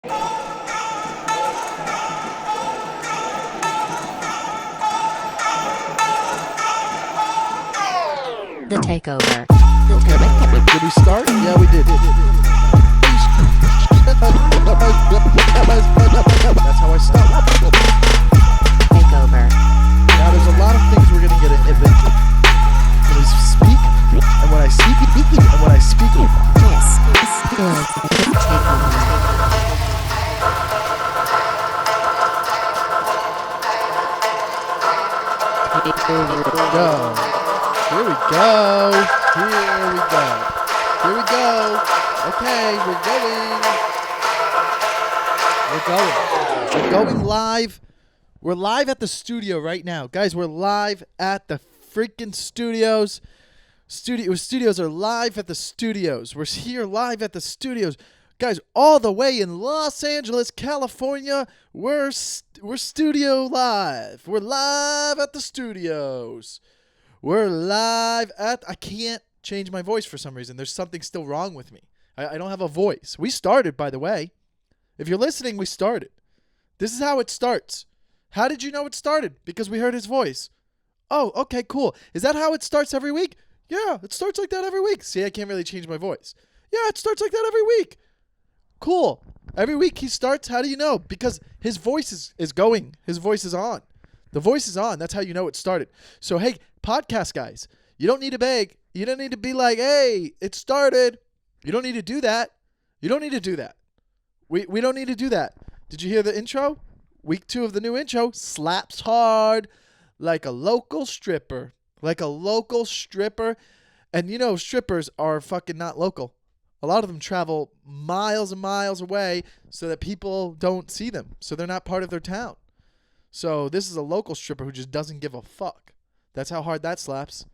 The Takeover. Okay, did we start? Yeah, we did. That's how I start. Takeover. Now, there's a lot of things we're going to get into. When I speak, and when I speak, and when I speak. This is the Takeover. Go. Here we go. Here we go. Here we go. Okay, we're going. We're going. We're going live. We're live at the studio right now. Guys, we're live at the freaking studios. Studios are live at the studios. We're here live at the studios. Guys, all the way in Los Angeles, California, we're studio live. We're live at the studios. We're live at... I can't change my voice for some reason. There's something still wrong with me. I don't have a voice. We started, by the way. If you're listening, we started. This is how it starts. How did you know it started? Because we heard his voice. Oh, okay, cool. Is that how it starts every week? Yeah, it starts like that every week. See, I can't really change my voice. Yeah, it starts like that every week. Cool. Every week he starts. How do you know? Because his voice is going. His voice is on. The voice is on. That's how you know it started. So, hey, podcast guys, you don't need to beg. You don't need to be like, hey, it started. You don't need to do that. You don't need to do that. We don't need to do that. Did you hear the intro? Week 2 of the new intro. Slaps hard like a local stripper. Like a local stripper. And you know, strippers are fucking not local. A lot of them travel miles and miles away so that people don't see them. So they're not part of their town. So this is a local stripper who just doesn't give a fuck. That's how hard that slaps.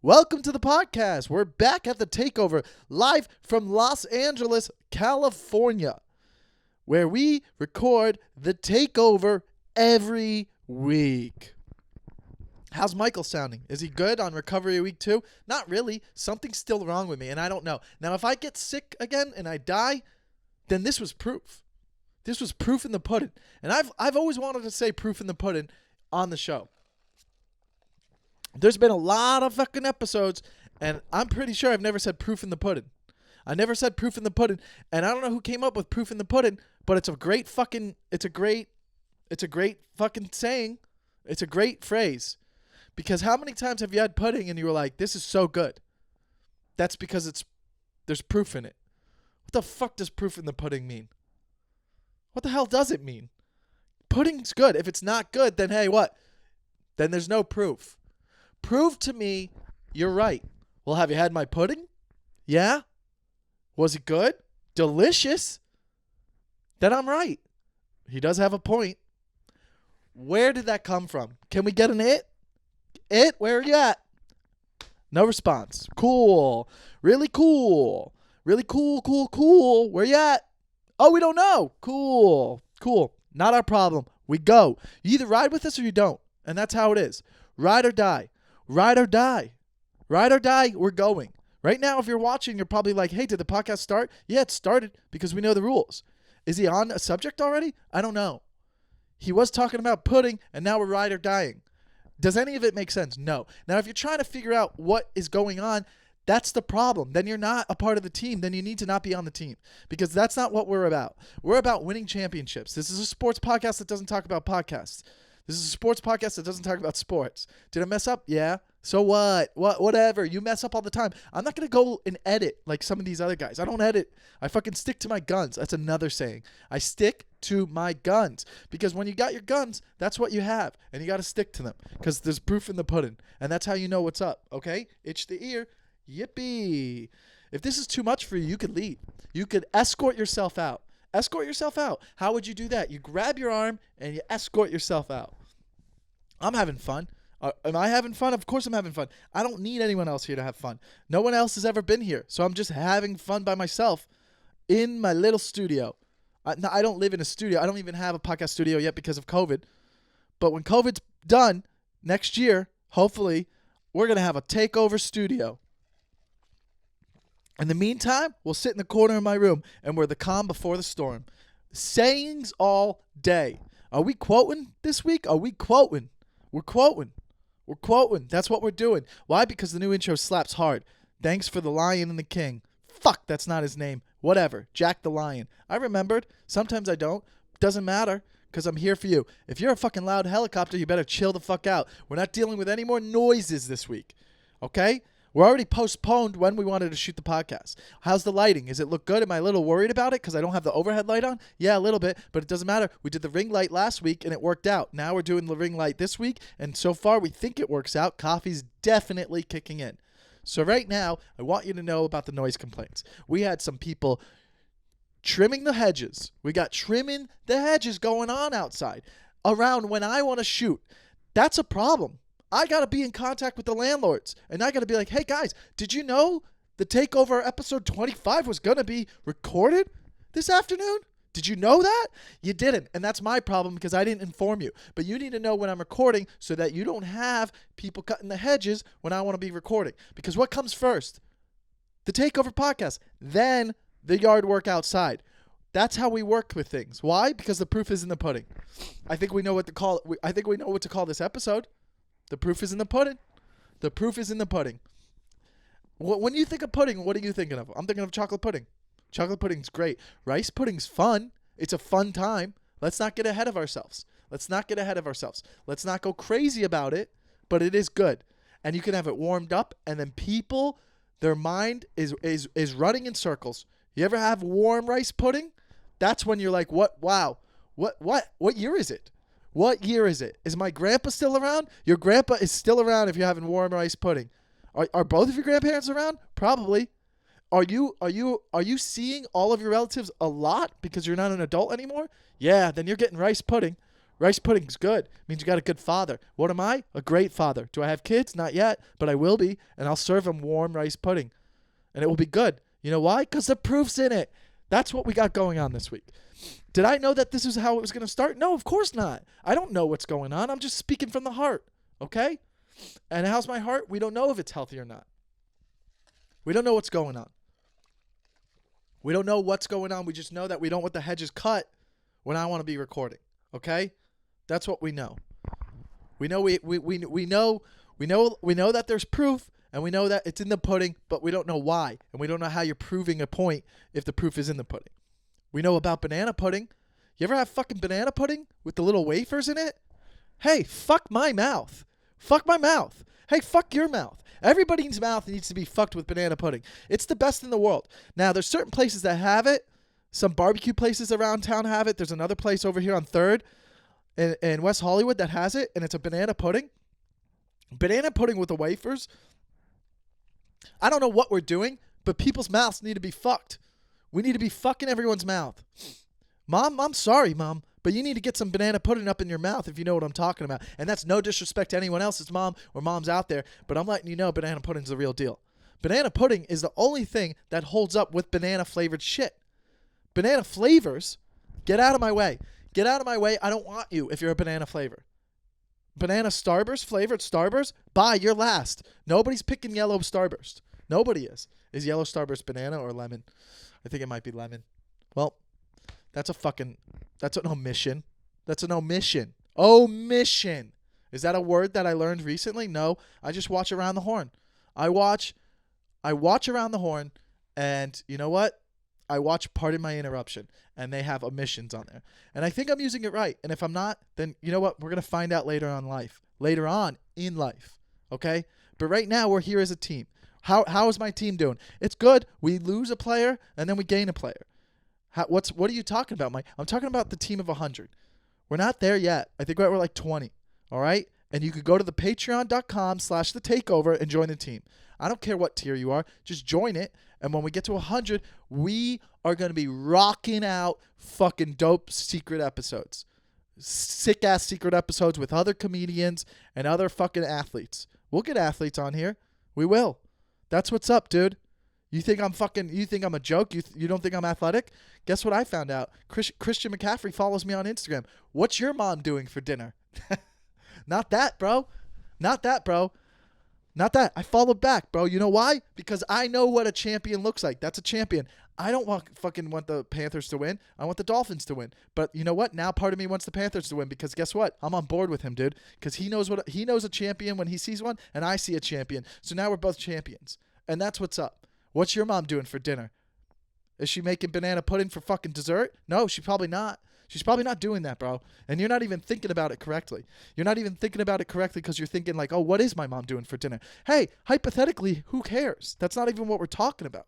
Welcome to the podcast. We're back at the Takeover, live from Los Angeles, California, where we record the Takeover every week. How's Michael sounding? Is he good on recovery week 2? Not really. Something's still wrong with me, and I don't know. Now, if I get sick again and I die, then this was proof. This was proof in the pudding. And I've always wanted to say proof in the pudding on the show. There's been a lot of fucking episodes, and I'm pretty sure I've never said proof in the pudding. I never said proof in the pudding, and I don't know who came up with proof in the pudding, but it's a great fucking saying. It's a great phrase. Because how many times have you had pudding and you were like, this is so good? That's because there's proof in it. What the fuck does proof in the pudding mean? What the hell does it mean? Pudding's good. If it's not good, then hey, what? Then there's no proof. Prove to me you're right. Well, have you had my pudding? Yeah? Was it good? Delicious? Then I'm right. He does have a point. Where did that come from? Can we get an it? It? Where are you at? No response. Cool. Really cool. Really cool. Where you at? Oh, we don't know. Cool. Not our problem. We go. You either ride with us or you don't. And that's how it is. Ride or die. Ride or die. Ride or die, we're going. Right now, if you're watching, you're probably like, hey, did the podcast start? Yeah, it started because we know the rules. Is he on a subject already? I don't know. He was talking about pudding, and now we're ride or dying. Does any of it make sense? No. Now, if you're trying to figure out what is going on, that's the problem. Then you're not a part of the team. Then you need to not be on the team because that's not what we're about. We're about winning championships. This is a sports podcast that doesn't talk about podcasts. This is a sports podcast that doesn't talk about sports. Did I mess up? Yeah. So what? Whatever. You mess up all the time. I'm not going to go and edit like some of these other guys. I don't edit. I fucking stick to my guns. That's another saying. I stick to my guns because when you got your guns, that's what you have. And you got to stick to them because there's proof in the pudding. And that's how you know what's up. Okay? Itch the ear. Yippee. If this is too much for you, you could leave. You could escort yourself out. Escort yourself out. How would you do that? You grab your arm and you escort yourself out. I'm having fun. Am I having fun? Of course I'm having fun. I don't need anyone else here to have fun. No one else has ever been here. So I'm just having fun by myself in my little studio. I don't live in a studio. I don't even have a podcast studio yet because of COVID. But when COVID's done next year, hopefully, we're going to have a takeover studio. In the meantime, we'll sit in the corner of my room and we're the calm before the storm. Sayings all day. Are we quoting this week? Are we quoting? We're quoting. We're quoting. That's what we're doing. Why? Because the new intro slaps hard. Thanks for the Lion and the King. Fuck, that's not his name. Whatever. JackTheLion. I remembered. Sometimes I don't. Doesn't matter, because I'm here for you. If you're a fucking loud helicopter, you better chill the fuck out. We're not dealing with any more noises this week. Okay? We're already postponed when we wanted to shoot the podcast. How's the lighting? Does it look good? Am I a little worried about it because I don't have the overhead light on? Yeah, a little bit, but it doesn't matter. We did the ring light last week, and it worked out. Now we're doing the ring light this week, and so far we think it works out. Coffee's definitely kicking in. So right now, I want you to know about the noise complaints. We had some people trimming the hedges. We got trimming the hedges going on outside around when I want to shoot. That's a problem. I got to be in contact with the landlords, and I got to be like, hey, guys, did you know the Takeover episode 25 was going to be recorded this afternoon? Did you know that? You didn't, and that's my problem because I didn't inform you. But you need to know when I'm recording so that you don't have people cutting the hedges when I want to be recording. Because what comes first? The Takeover podcast, then the yard work outside. That's how we work with things. Why? Because the proof is in the pudding. I think we know what to call it. I think we know what to call this episode. The proof is in the pudding. The proof is in the pudding. When you think of pudding, what are you thinking of? I'm thinking of chocolate pudding. Chocolate pudding's great. Rice pudding's fun. It's a fun time. Let's not get ahead of ourselves. Let's not get ahead of ourselves. Let's not go crazy about it, but it is good. And you can have it warmed up, and then people, their mind is running in circles. You ever have warm rice pudding? That's when you're like, what? Wow. What year is it? What year is it? Is my grandpa still around? Your grandpa is still around if you're having warm rice pudding. Are both of your grandparents around? Probably. Are you seeing all of your relatives a lot because you're not an adult anymore? Yeah, then you're getting rice pudding. Rice pudding's good. Means you got a good father. What am I? A great father. Do I have kids? Not yet, but I will be, and I'll serve them warm rice pudding. And it will be good. You know why? Because the proof's in it. That's what we got going on this week. Did I know that this is how it was going to start? No, of course not. I don't know what's going on. I'm just speaking from the heart, okay? And how's my heart? We don't know if it's healthy or not. We don't know what's going on. We don't know what's going on. We just know that we don't want the hedges cut when I want to be recording, okay? That's what we know. We know we know that there's proof, and we know that it's in the pudding, but we don't know why, and we don't know how you're proving a point if the proof is in the pudding. We know about banana pudding. You ever have fucking banana pudding with the little wafers in it? Hey, fuck my mouth. Fuck my mouth. Hey, fuck your mouth. Everybody's mouth needs to be fucked with banana pudding. It's the best in the world. Now, there's certain places that have it. Some barbecue places around town have it. There's another place over here on 3rd in West Hollywood that has it, and it's a banana pudding. Banana pudding with the wafers. I don't know what we're doing, but people's mouths need to be fucked. We need to be fucking everyone's mouth. Mom, I'm sorry, Mom, but you need to get some banana pudding up in your mouth if you know what I'm talking about. And that's no disrespect to anyone else's mom or moms out there, but I'm letting you know banana pudding's the real deal. Banana pudding is the only thing that holds up with banana-flavored shit. Banana flavors, get out of my way. Get out of my way. I don't want you if you're a banana flavor. Banana Starburst, flavored Starburst, bye, you're last. Nobody's picking yellow Starburst. Nobody is. Is yellow Starburst banana or lemon? I think it might be lemon. Well, that's an omission. That's an omission. Omission. Is that a word that I learned recently? No. I just watch Around the Horn. I watch Around the Horn, and you know what? I watch Pardon My Interruption, and they have omissions on there. And I think I'm using it right. And if I'm not, then you know what? We're going to find out later on in life. Okay? But right now, we're here as a team. How is my team doing? It's good. We lose a player, and then we gain a player. What are you talking about, Mike? I'm talking about the team of 100. We're not there yet. I think we're like 20. All right? And you could go to the patreon.com/thetakeover and join the team. I don't care what tier you are. Just join it. And when we get to 100, we are going to be rocking out fucking dope secret episodes. Sick-ass secret episodes with other comedians and other fucking athletes. We'll get athletes on here. We will. That's what's up, dude. You think I'm a joke? You don't think I'm athletic? Guess what I found out? Christian McCaffrey follows me on Instagram. What's your mom doing for dinner? Not that, bro. Not that, bro. Not that. I followed back, bro. You know why? Because I know what a champion looks like. That's a champion. I don't fucking want the Panthers to win. I want the Dolphins to win. But you know what? Now part of me wants the Panthers to win because guess what? I'm on board with him, dude. Because he knows a champion when he sees one, and I see a champion. So now we're both champions. And that's what's up. What's your mom doing for dinner? Is she making banana pudding for fucking dessert? No, she's probably not. She's probably not doing that, bro. And you're not even thinking about it correctly. You're not even thinking about it correctly because you're thinking like, oh, what is my mom doing for dinner? Hey, hypothetically, who cares? That's not even what we're talking about.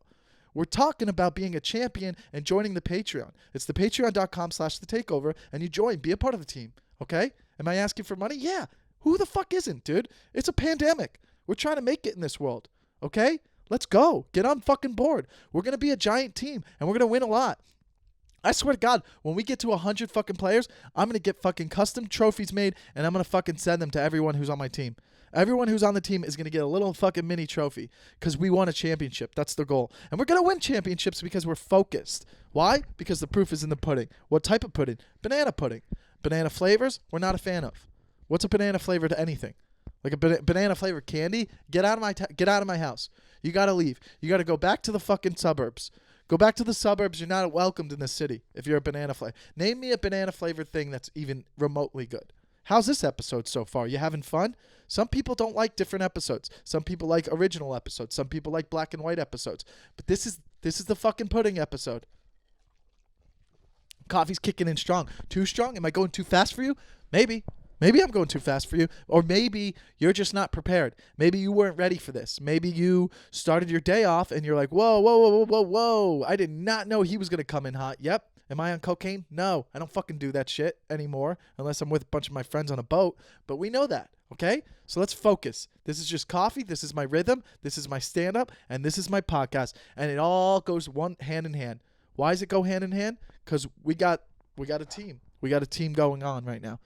We're talking about being a champion and joining the Patreon. It's the patreon.com/thetakeover, and you join. Be a part of the team, okay? Am I asking for money? Yeah. Who the fuck isn't, dude? It's a pandemic. We're trying to make it in this world, okay? Let's go. Get on fucking board. We're going to be a giant team, and we're going to win a lot. I swear to God, when we get to 100 fucking players, I'm going to get fucking custom trophies made, and I'm going to fucking send them to everyone who's on my team. Everyone who's on the team is going to get a little fucking mini trophy because we won a championship. That's the goal. And we're going to win championships because we're focused. Why? Because the proof is in the pudding. What type of pudding? Banana pudding. Banana flavors, we're not a fan of. What's a banana flavor to anything? Like a banana flavored candy? Get out of my house. You got to leave. You got to go back to the fucking suburbs. Go back to the suburbs. You're not welcomed in this city if you're a banana flavor. Name me a banana flavored thing that's even remotely good. How's this episode so far? You having fun? Some people don't like different episodes. Some people like original episodes. Some people like black and white episodes. But this is the fucking pudding episode. Coffee's kicking in strong. Too strong? Am I going too fast for you? Maybe. Maybe I'm going too fast for you. Or maybe you're just not prepared. Maybe you weren't ready for this. Maybe you started your day off and you're like, whoa, whoa, whoa, whoa, whoa, whoa. I did not know he was going to come in hot. Yep. Am I on cocaine? No. I don't fucking do that shit anymore unless I'm with a bunch of my friends on a boat. But we know that. Okay? So let's focus. This is just coffee. This is my rhythm. This is my stand-up. And this is my podcast. And it all goes hand in hand. Why does it go hand in hand? Because we got a team. We got a team going on right now.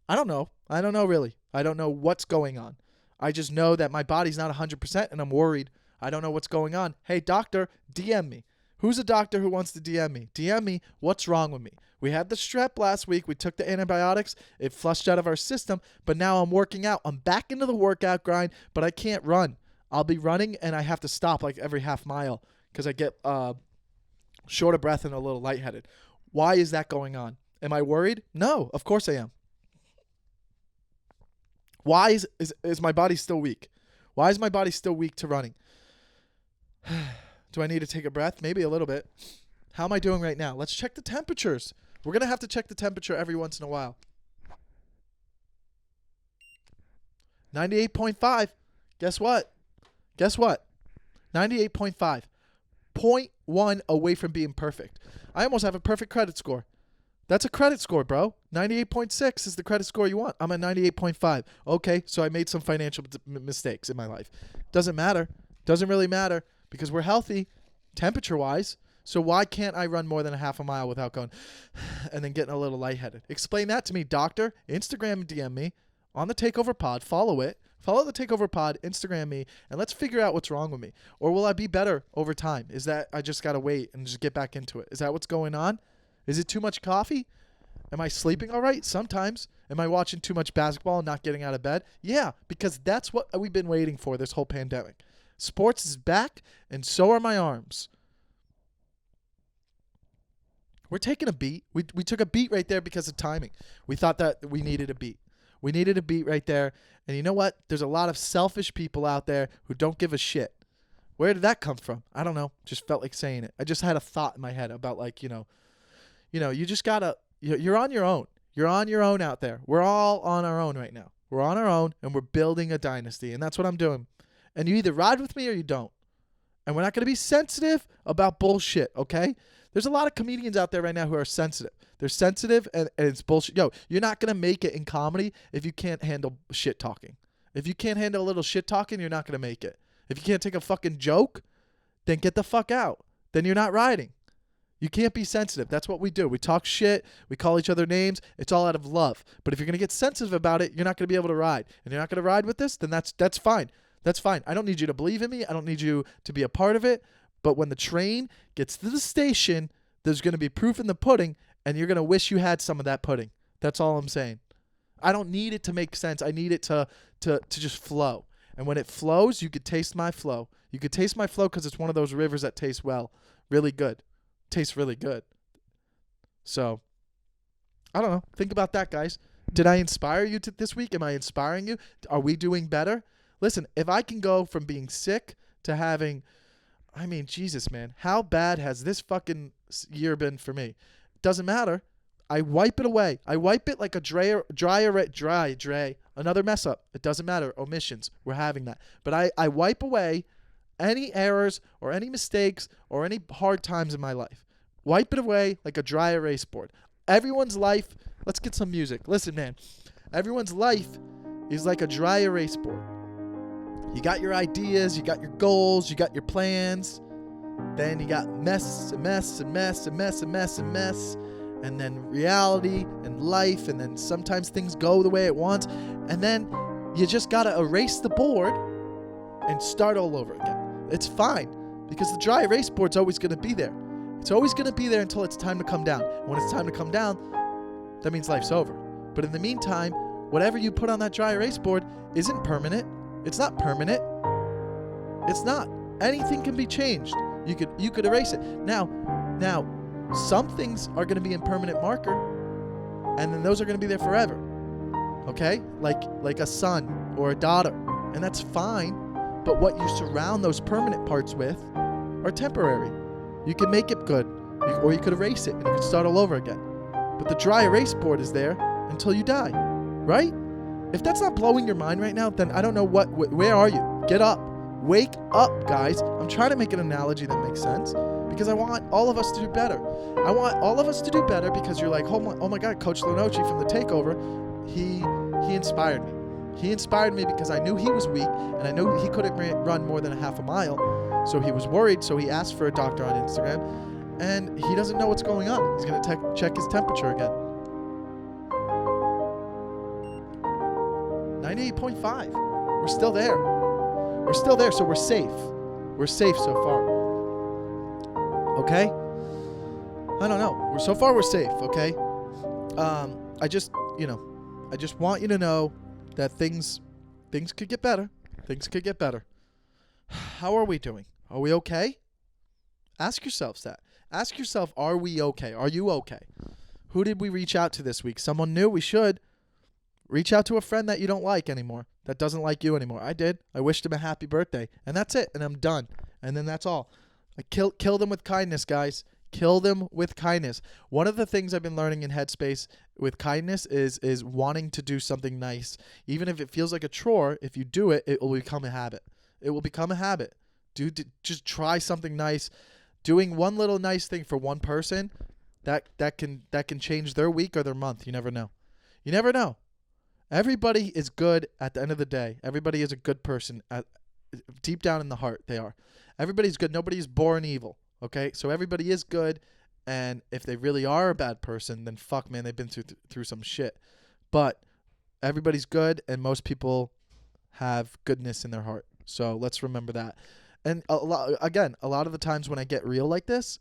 I don't know. I don't know really. I don't know what's going on. I just know that my body's not 100% and I'm worried. I don't know what's going on. Hey, doctor, DM me. Who's a doctor who wants to DM me? DM me. What's wrong with me? We had the strep last week. We took the antibiotics. It flushed out of our system. But now I'm working out. I'm back into the workout grind, but I can't run. I'll be running and I have to stop like every half mile because I get short of breath and a little lightheaded. Why is that going on? Am I worried? No, of course I am. Why is my body still weak? Why is my body still weak to running? Do I need to take a breath? Maybe a little bit. How am I doing right now? Let's check the temperatures. We're going to have to check the temperature every once in a while. 98.5. Guess what? 98.5. 0.1 away from being perfect. I almost have a perfect credit score. That's a credit score, bro. 98.6 is the credit score you want. I'm at 98.5. Okay, so I made some financial mistakes in my life. Doesn't matter. Doesn't really matter because we're healthy temperature-wise. So why can't I run more than a half a mile without going and then getting a little lightheaded? Explain that to me, doctor. Instagram DM me on the Takeover Pod. Follow it. Follow the Takeover Pod. Instagram me. And let's figure out what's wrong with me. Or will I be better over time? Is that I just got to wait and just get back into it? Is that what's going on? Is it too much coffee? Am I sleeping all right? Sometimes. Am I watching too much basketball and not getting out of bed? Yeah, because that's what we've been waiting for this whole pandemic. Sports is back, and so are my arms. We're taking a beat. We took a beat right there because of timing. We thought that we needed a beat. We needed a beat right there. And you know what? There's a lot of selfish people out there who don't give a shit. Where did that come from? I don't know. Just felt like saying it. I just had a thought in my head about like, you just gotta, you're on your own. You're on your own out there. We're all on our own right now. We're on our own and we're building a dynasty. And that's what I'm doing. And you either ride with me or you don't. And we're not going to be sensitive about bullshit, okay? There's a lot of comedians out there right now who are sensitive. They're sensitive and it's bullshit. Yo, you're not going to make it in comedy if you can't handle shit talking. If you can't handle a little shit talking, you're not going to make it. If you can't take a fucking joke, then get the fuck out. Then you're not riding. You can't be sensitive. That's what we do. We talk shit. We call each other names. It's all out of love. But if you're going to get sensitive about it, you're not going to be able to ride. And you're not going to ride with this, then that's fine. That's fine. I don't need you to believe in me. I don't need you to be a part of it. But when the train gets to the station, there's going to be proof in the pudding, and you're going to wish you had some of that pudding. That's all I'm saying. I don't need it to make sense. I need it to just flow. And when it flows, you could taste my flow. You could taste my flow because it's one of those rivers that tastes well. Really good. Tastes really good. So, I don't know. Think about that, guys. Did I inspire you this week? Am I inspiring you? Are we doing better? Listen, if I can go from being sick to having, I mean, Jesus, man, how bad has this fucking year been for me? Doesn't matter. I wipe it away. I wipe it like a dry. Another mess up. It doesn't matter. Omissions. We're having that. But I wipe away any errors or any mistakes or any hard times in my life. Wipe it away like a dry erase board. Everyone's life, let's get some music. Listen, man, everyone's life is like a dry erase board. You got your ideas, you got your goals, you got your plans. Then you got mess and mess and mess and mess and mess and mess. And then reality and life. And then sometimes things go the way it wants. And then you just got to erase the board and start all over again. It's fine because the dry erase board's always going to be there. It's always going to be there until it's time to come down. When it's time to come down, that means life's over. But in the meantime, whatever you put on that dry erase board isn't permanent. It's not permanent. It's not. Anything can be changed. You could erase it. Now, some things are going to be in permanent marker, and then those are going to be there forever. Okay? Like a son or a daughter. And that's fine. But what you surround those permanent parts with are temporary. You can make it good, or you could erase it and you could start all over again. But the dry erase board is there until you die, right? If that's not blowing your mind right now, then I don't know where are you? Get up. Wake up, guys. I'm trying to make an analogy that makes sense because I want all of us to do better. I want all of us to do better because you're like, oh my God, Coach Lenoci from the Takeover, he inspired me. He inspired me because I knew he was weak and I knew he couldn't run more than a half a mile. So he was worried, so he asked for a doctor on Instagram, and he doesn't know what's going on. He's going to check his temperature again. 98.5. We're still there. We're still there, so we're safe. We're safe so far. Okay? I don't know. So far we're safe, okay? I just want you to know that things could get better. Things could get better. How are we doing? Are we okay? Ask yourselves that. Ask yourself, are we okay? Are you okay? Who did we reach out to this week? Someone new? We should. Reach out to a friend that you don't like anymore, that doesn't like you anymore. I did. I wished him a happy birthday. And that's it. And I'm done. And then that's all. Kill them with kindness, guys. Kill them with kindness. One of the things I've been learning in Headspace with kindness is wanting to do something nice. Even if it feels like a chore, if you do it, it will become a habit. It will become a habit. Just try something nice. Doing one little nice thing for one person, that can change their week or their month. You never know. You never know. Everybody is good at the end of the day. Everybody is a good person. Deep down in the heart, they are. Everybody's good. Nobody's born evil. Okay? So everybody is good. And if they really are a bad person, then fuck, man, they've been through some shit. But everybody's good, and most people have goodness in their heart. So let's remember that. And a lot of the times when I get real like this,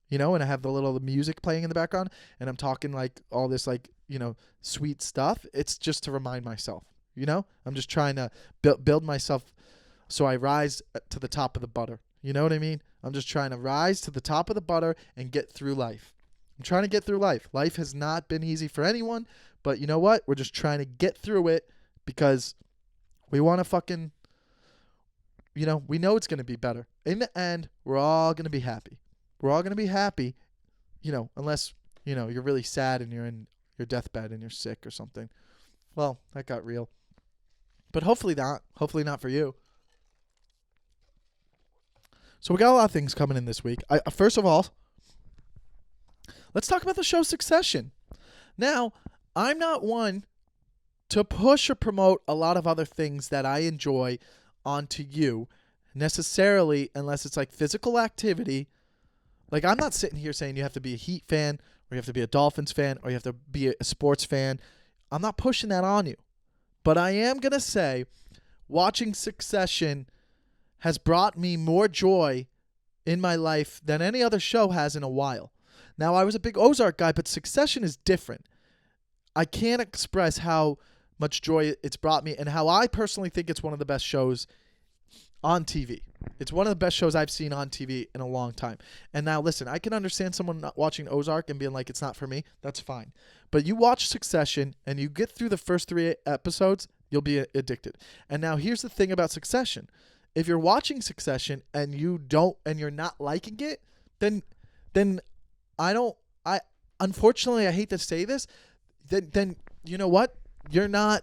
and I have the little music playing in the background, and I'm talking like all this sweet stuff, it's just to remind myself, I'm just trying to build myself so I rise to the top of the butter. You know what I mean? I'm just trying to rise to the top of the butter and get through life. I'm trying to get through life. Life has not been easy for anyone, but you know what? We're just trying to get through it because we want to fucking, we know it's going to be better. In the end, we're all going to be happy. We're all going to be happy, unless, you're really sad and you're in your deathbed and you're sick or something. Well, that got real. But hopefully not. Hopefully not for you. So we got a lot of things coming in this week. First of all, let's talk about the show Succession. Now, I'm not one to push or promote a lot of other things that I enjoy onto you necessarily unless it's like physical activity. Like, I'm not sitting here saying you have to be a Heat fan or you have to be a Dolphins fan or you have to be a sports fan. I'm not pushing that on you. But I am going to say watching Succession has brought me more joy in my life than any other show has in a while. Now, I was a big Ozark guy, but Succession is different. I can't express how much joy it's brought me, and how I personally think it's one of the best shows on TV. It's one of the best shows I've seen on TV in a long time. And now listen, I can understand someone not watching Ozark and being like, it's not for me. That's fine. But you watch Succession and you get through the first 3 episodes, you'll be addicted. And now here's the thing about Succession. If you're watching Succession and you're not liking it, then unfortunately, I hate to say this, then you know what? You're not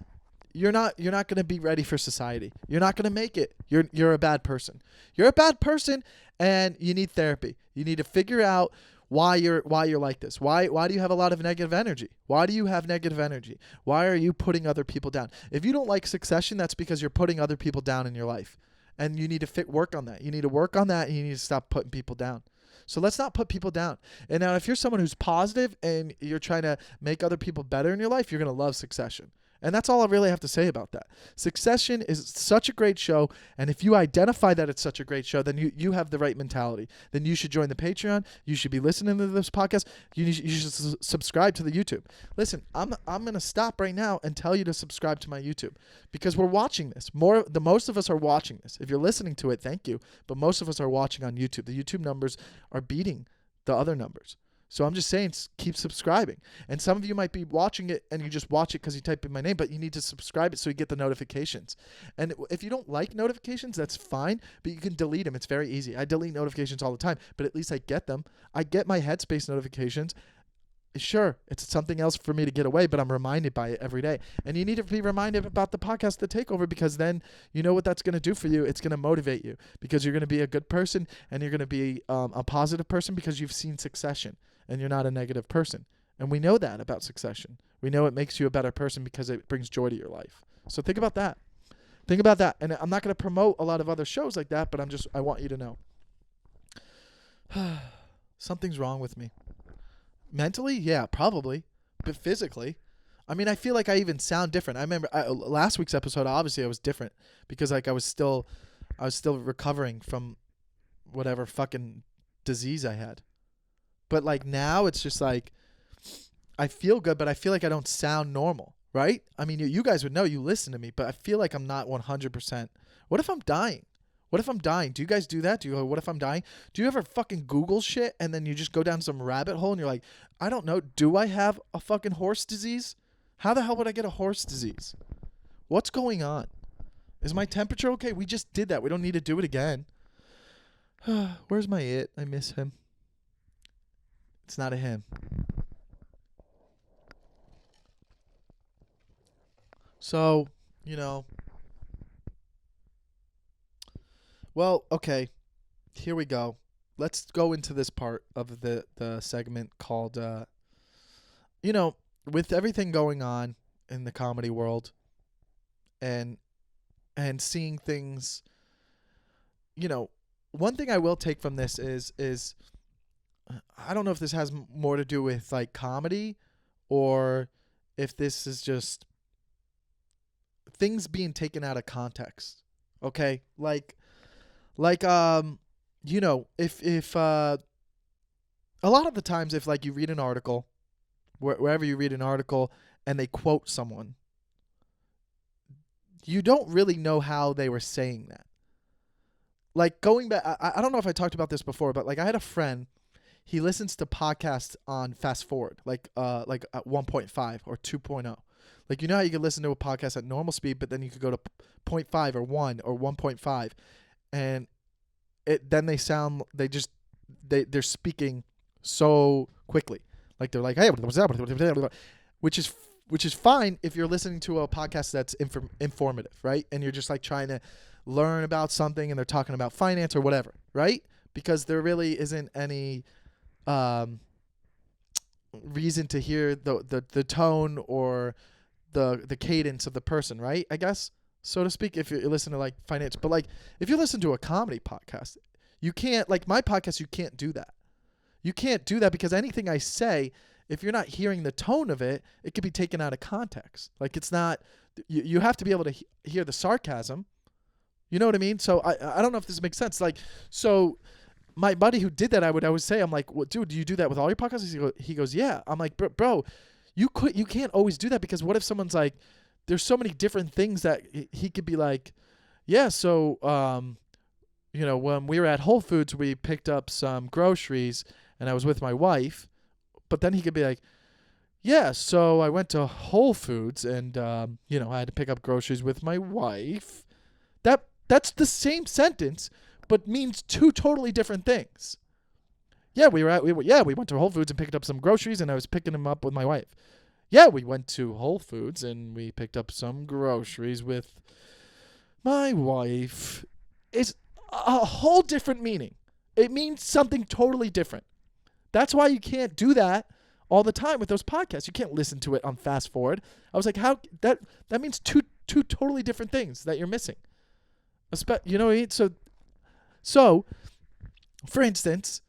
going to be ready for society. You're not going to make it. You're a bad person. You're a bad person, and you need therapy. You need to figure out why you're like this. Why do you have a lot of negative energy? Why do you have negative energy? Why are you putting other people down? If you don't like Succession, that's because you're putting other people down in your life, and you need to work on that. You need to work on that, and you need to stop putting people down. So let's not put people down. And now if you're someone who's positive and you're trying to make other people better in your life, you're going to love Succession. And that's all I really have to say about that. Succession is such a great show, and if you identify that it's such a great show, then you have the right mentality. Then you should join the Patreon. You should be listening to this podcast. You should subscribe to the YouTube. Listen, I'm going to stop right now and tell you to subscribe to my YouTube, because we're watching this. Most of us are watching this. If you're listening to it, thank you, but most of us are watching on YouTube. The YouTube numbers are beating the other numbers. So I'm just saying, keep subscribing. And some of you might be watching it and you just watch it because you type in my name, but you need to subscribe it so you get the notifications. And if you don't like notifications, that's fine, but you can delete them. It's very easy. I delete notifications all the time, but at least I get them. I get my Headspace notifications. Sure, it's something else for me to get away, but I'm reminded by it every day. And you need to be reminded about the podcast, The Takeover, because then you know what that's going to do for you. It's going to motivate you because you're going to be a good person, and you're going to be a positive person because you've seen Succession and you're not a negative person. And we know that about Succession. We know it makes you a better person because it brings joy to your life. So think about that. Think about that. And I'm not going to promote a lot of other shows like that, but I want you to know. Something's wrong with me. Mentally, yeah, probably. But physically, I mean, I feel like I even sound different. I remember last week's episode, obviously I was different because like I was still recovering from whatever fucking disease I had. But like now it's just like I feel good, but I feel like I don't sound normal, right? I mean, you guys would know, you listen to me, but I feel like I'm not 100%. What if I'm dying? What if I'm dying? Do you guys do that? Do you go, what if I'm dying? Do you ever fucking Google shit and then you just go down some rabbit hole and you're like, I don't know, do I have a fucking horse disease? How the hell would I get a horse disease? What's going on? Is my temperature okay? We just did that. We don't need to do it again. Where's my it? I miss him. It's not a him. So, well, okay, here we go. Let's go into this part of the segment called, with everything going on in the comedy world and seeing things, one thing I will take from this is I don't know if this has more to do with like comedy or if this is just things being taken out of context. Okay? Like if a lot of the times if like you read an article, wherever you read an article and they quote someone, you don't really know how they were saying that. Like going back, I don't know if I talked about this before, but like I had a friend. He listens to podcasts on fast forward, like at 1.5 or 2.0. Like, how you could listen to a podcast at normal speed, but then you could go to 0.5 or 1 or 1.5. And then they're speaking so quickly. Like they're like, hey, which is fine if you're listening to a podcast that's informative, right? And you're just like trying to learn about something and they're talking about finance or whatever, right? Because there really isn't any reason to hear the tone or the cadence of the person, right? I guess, so to speak, if you listen to like finance. But like if you listen to a comedy podcast, you can't, like my podcast, you can't do that. You can't do that because anything I say, if you're not hearing the tone of it, it could be taken out of context. Like it's not, you have to be able to hear the sarcasm. You know what I mean? So I don't know if this makes sense. Like, so my buddy who did that, I would always say, I'm like, well, dude, do you do that with all your podcasts? He goes, yeah. I'm like, bro, you can't always do that because what if someone's like, there's so many different things that he could be like, yeah, so, when we were at Whole Foods, we picked up some groceries and I was with my wife. But then he could be like, yeah, so I went to Whole Foods and, I had to pick up groceries with my wife. That's the same sentence, but means two totally different things. Yeah, we went to Whole Foods and picked up some groceries and I was picking them up with my wife. Yeah, we went to Whole Foods and we picked up some groceries with my wife. It's a whole different meaning. It means something totally different. That's why you can't do that all the time with those podcasts. You can't listen to it on fast forward. I was like, how that means two totally different things that you're missing. You know what I mean? So, for instance,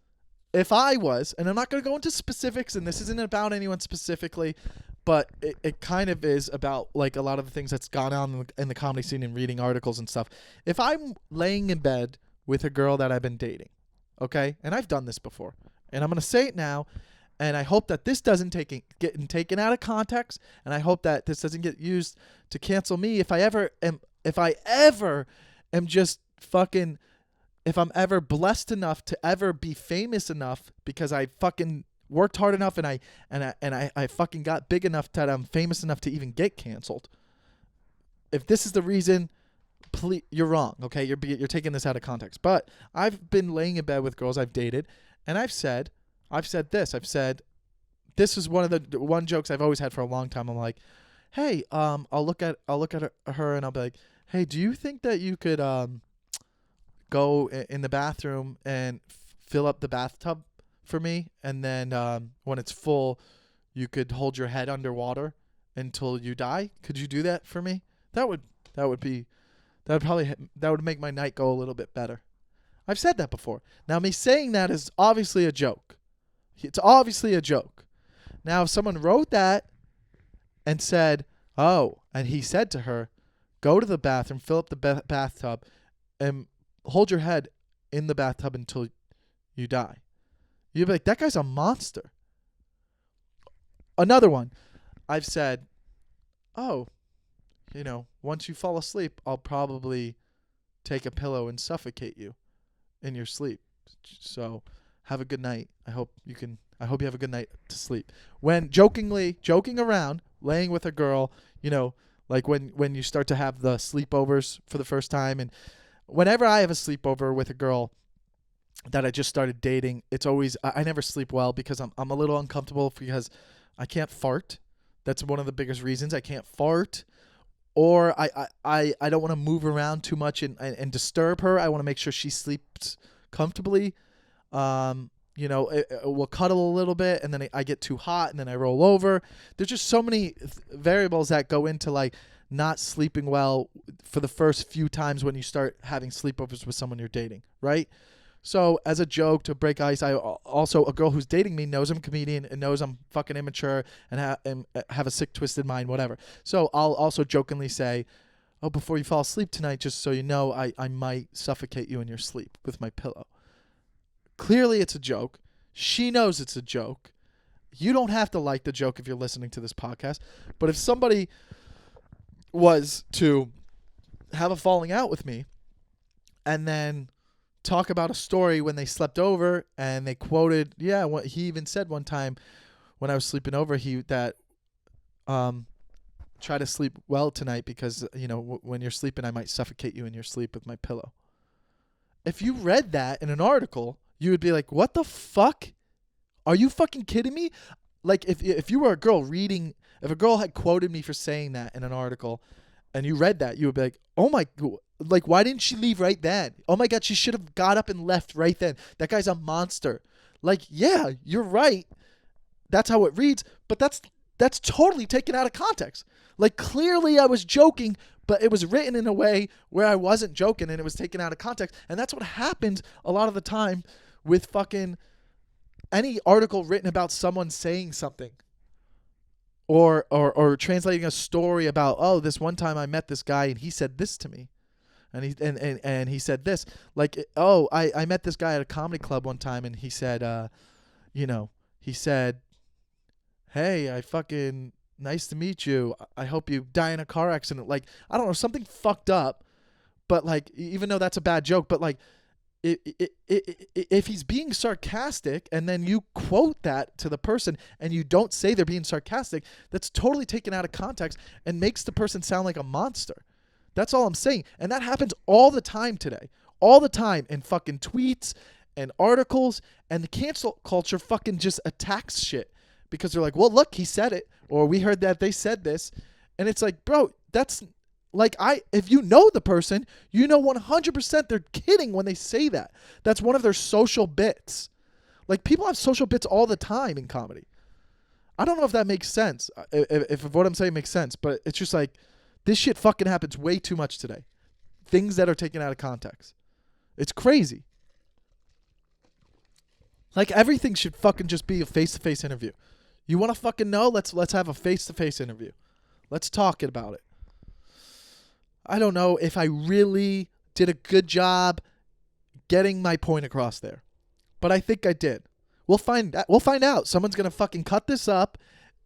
if I was, and I'm not going to go into specifics, and this isn't about anyone specifically, but it kind of is about like a lot of the things that's gone on in the comedy scene and reading articles and stuff. If I'm laying in bed with a girl that I've been dating, okay, and I've done this before, and I'm going to say it now, and I hope that this doesn't get taken out of context, and I hope that this doesn't get used to cancel me if I'm ever blessed enough to ever be famous enough because I fucking worked hard enough and I fucking got big enough that I'm famous enough to even get canceled. If this is the reason, please, you're wrong. Okay, you're taking this out of context. But I've been laying in bed with girls I've dated, and I've said this is one of the one jokes I've always had for a long time. I'm like, hey, I'll look at her and I'll be like, hey, do you think that you could go in the bathroom and fill up the bathtub for me, and then when it's full, you could hold your head underwater until you die? Could you do that for me? That would make my night go a little bit better. I've said that before. Now, me saying that is obviously a joke. It's obviously a joke. Now, if someone wrote that and said, oh, and he said to her, go to the bathroom, fill up the bathtub, and hold your head in the bathtub until you die, you'd be like, that guy's a monster. Another one, I've said, oh, once you fall asleep, I'll probably take a pillow and suffocate you in your sleep. So have a good night. I hope you have a good night to sleep. When joking around, laying with a girl, like when you start to have the sleepovers for the first time. And whenever I have a sleepover with a girl that I just started dating, it's always, I never sleep well because I'm a little uncomfortable because I can't fart. That's one of the biggest reasons I can't fart. Or I don't want to move around too much and disturb her. I want to make sure she sleeps comfortably. We'll cuddle a little bit, and then I get too hot, and then I roll over. There's just so many variables that go into like not sleeping well for the first few times when you start having sleepovers with someone you're dating, right? So as a joke to break ice, I also, a girl who's dating me knows I'm a comedian and knows I'm fucking immature and have a sick, twisted mind, whatever. So I'll also jokingly say, oh, before you fall asleep tonight, just so you know, I might suffocate you in your sleep with my pillow. Clearly it's a joke. She knows it's a joke. You don't have to like the joke if you're listening to this podcast. But if somebody was to have a falling out with me and then talk about a story when they slept over and they quoted, what he even said one time when I was sleeping over, try to sleep well tonight because, when you're sleeping, I might suffocate you in your sleep with my pillow. If you read that in an article, you would be like, what the fuck? Are you fucking kidding me? Like if you were a girl reading, if a girl had quoted me for saying that in an article and you read that, you would be like, oh my, like, why didn't she leave right then? Oh my God, she should have got up and left right then. That guy's a monster. Like, yeah, you're right. That's how it reads, but that's totally taken out of context. Like, clearly I was joking, but it was written in a way where I wasn't joking and it was taken out of context. And that's what happens a lot of the time with fucking any article written about someone saying something. Or translating a story about, oh, this one time I met this guy and he said this to me. And he said this, like, oh, I met this guy at a comedy club one time and he said, he said, hey, I fucking nice to meet you. I hope you die in a car accident. Like, I don't know, something fucked up. But like, even though that's a bad joke, but like, if he's being sarcastic and then you quote that to the person and you don't say they're being sarcastic, that's totally taken out of context and makes the person sound like a monster. That's all I'm saying. And that happens all the time today. All the time in fucking tweets and articles, and the cancel culture fucking just attacks shit because they're like, well, look, he said it, or we heard that they said this. And it's like, bro, that's like, if you know the person, you know 100% they're kidding when they say that. That's one of their social bits. Like, people have social bits all the time in comedy. I don't know if that makes sense, if what I'm saying makes sense, but it's just like, this shit fucking happens way too much today. Things that are taken out of context. It's crazy. Like, everything should fucking just be a face-to-face interview. You want to fucking know? Let's have a face-to-face interview. Let's talk about it. I don't know if I really did a good job getting my point across there, but I think I did. We'll find out. Someone's going to fucking cut this up,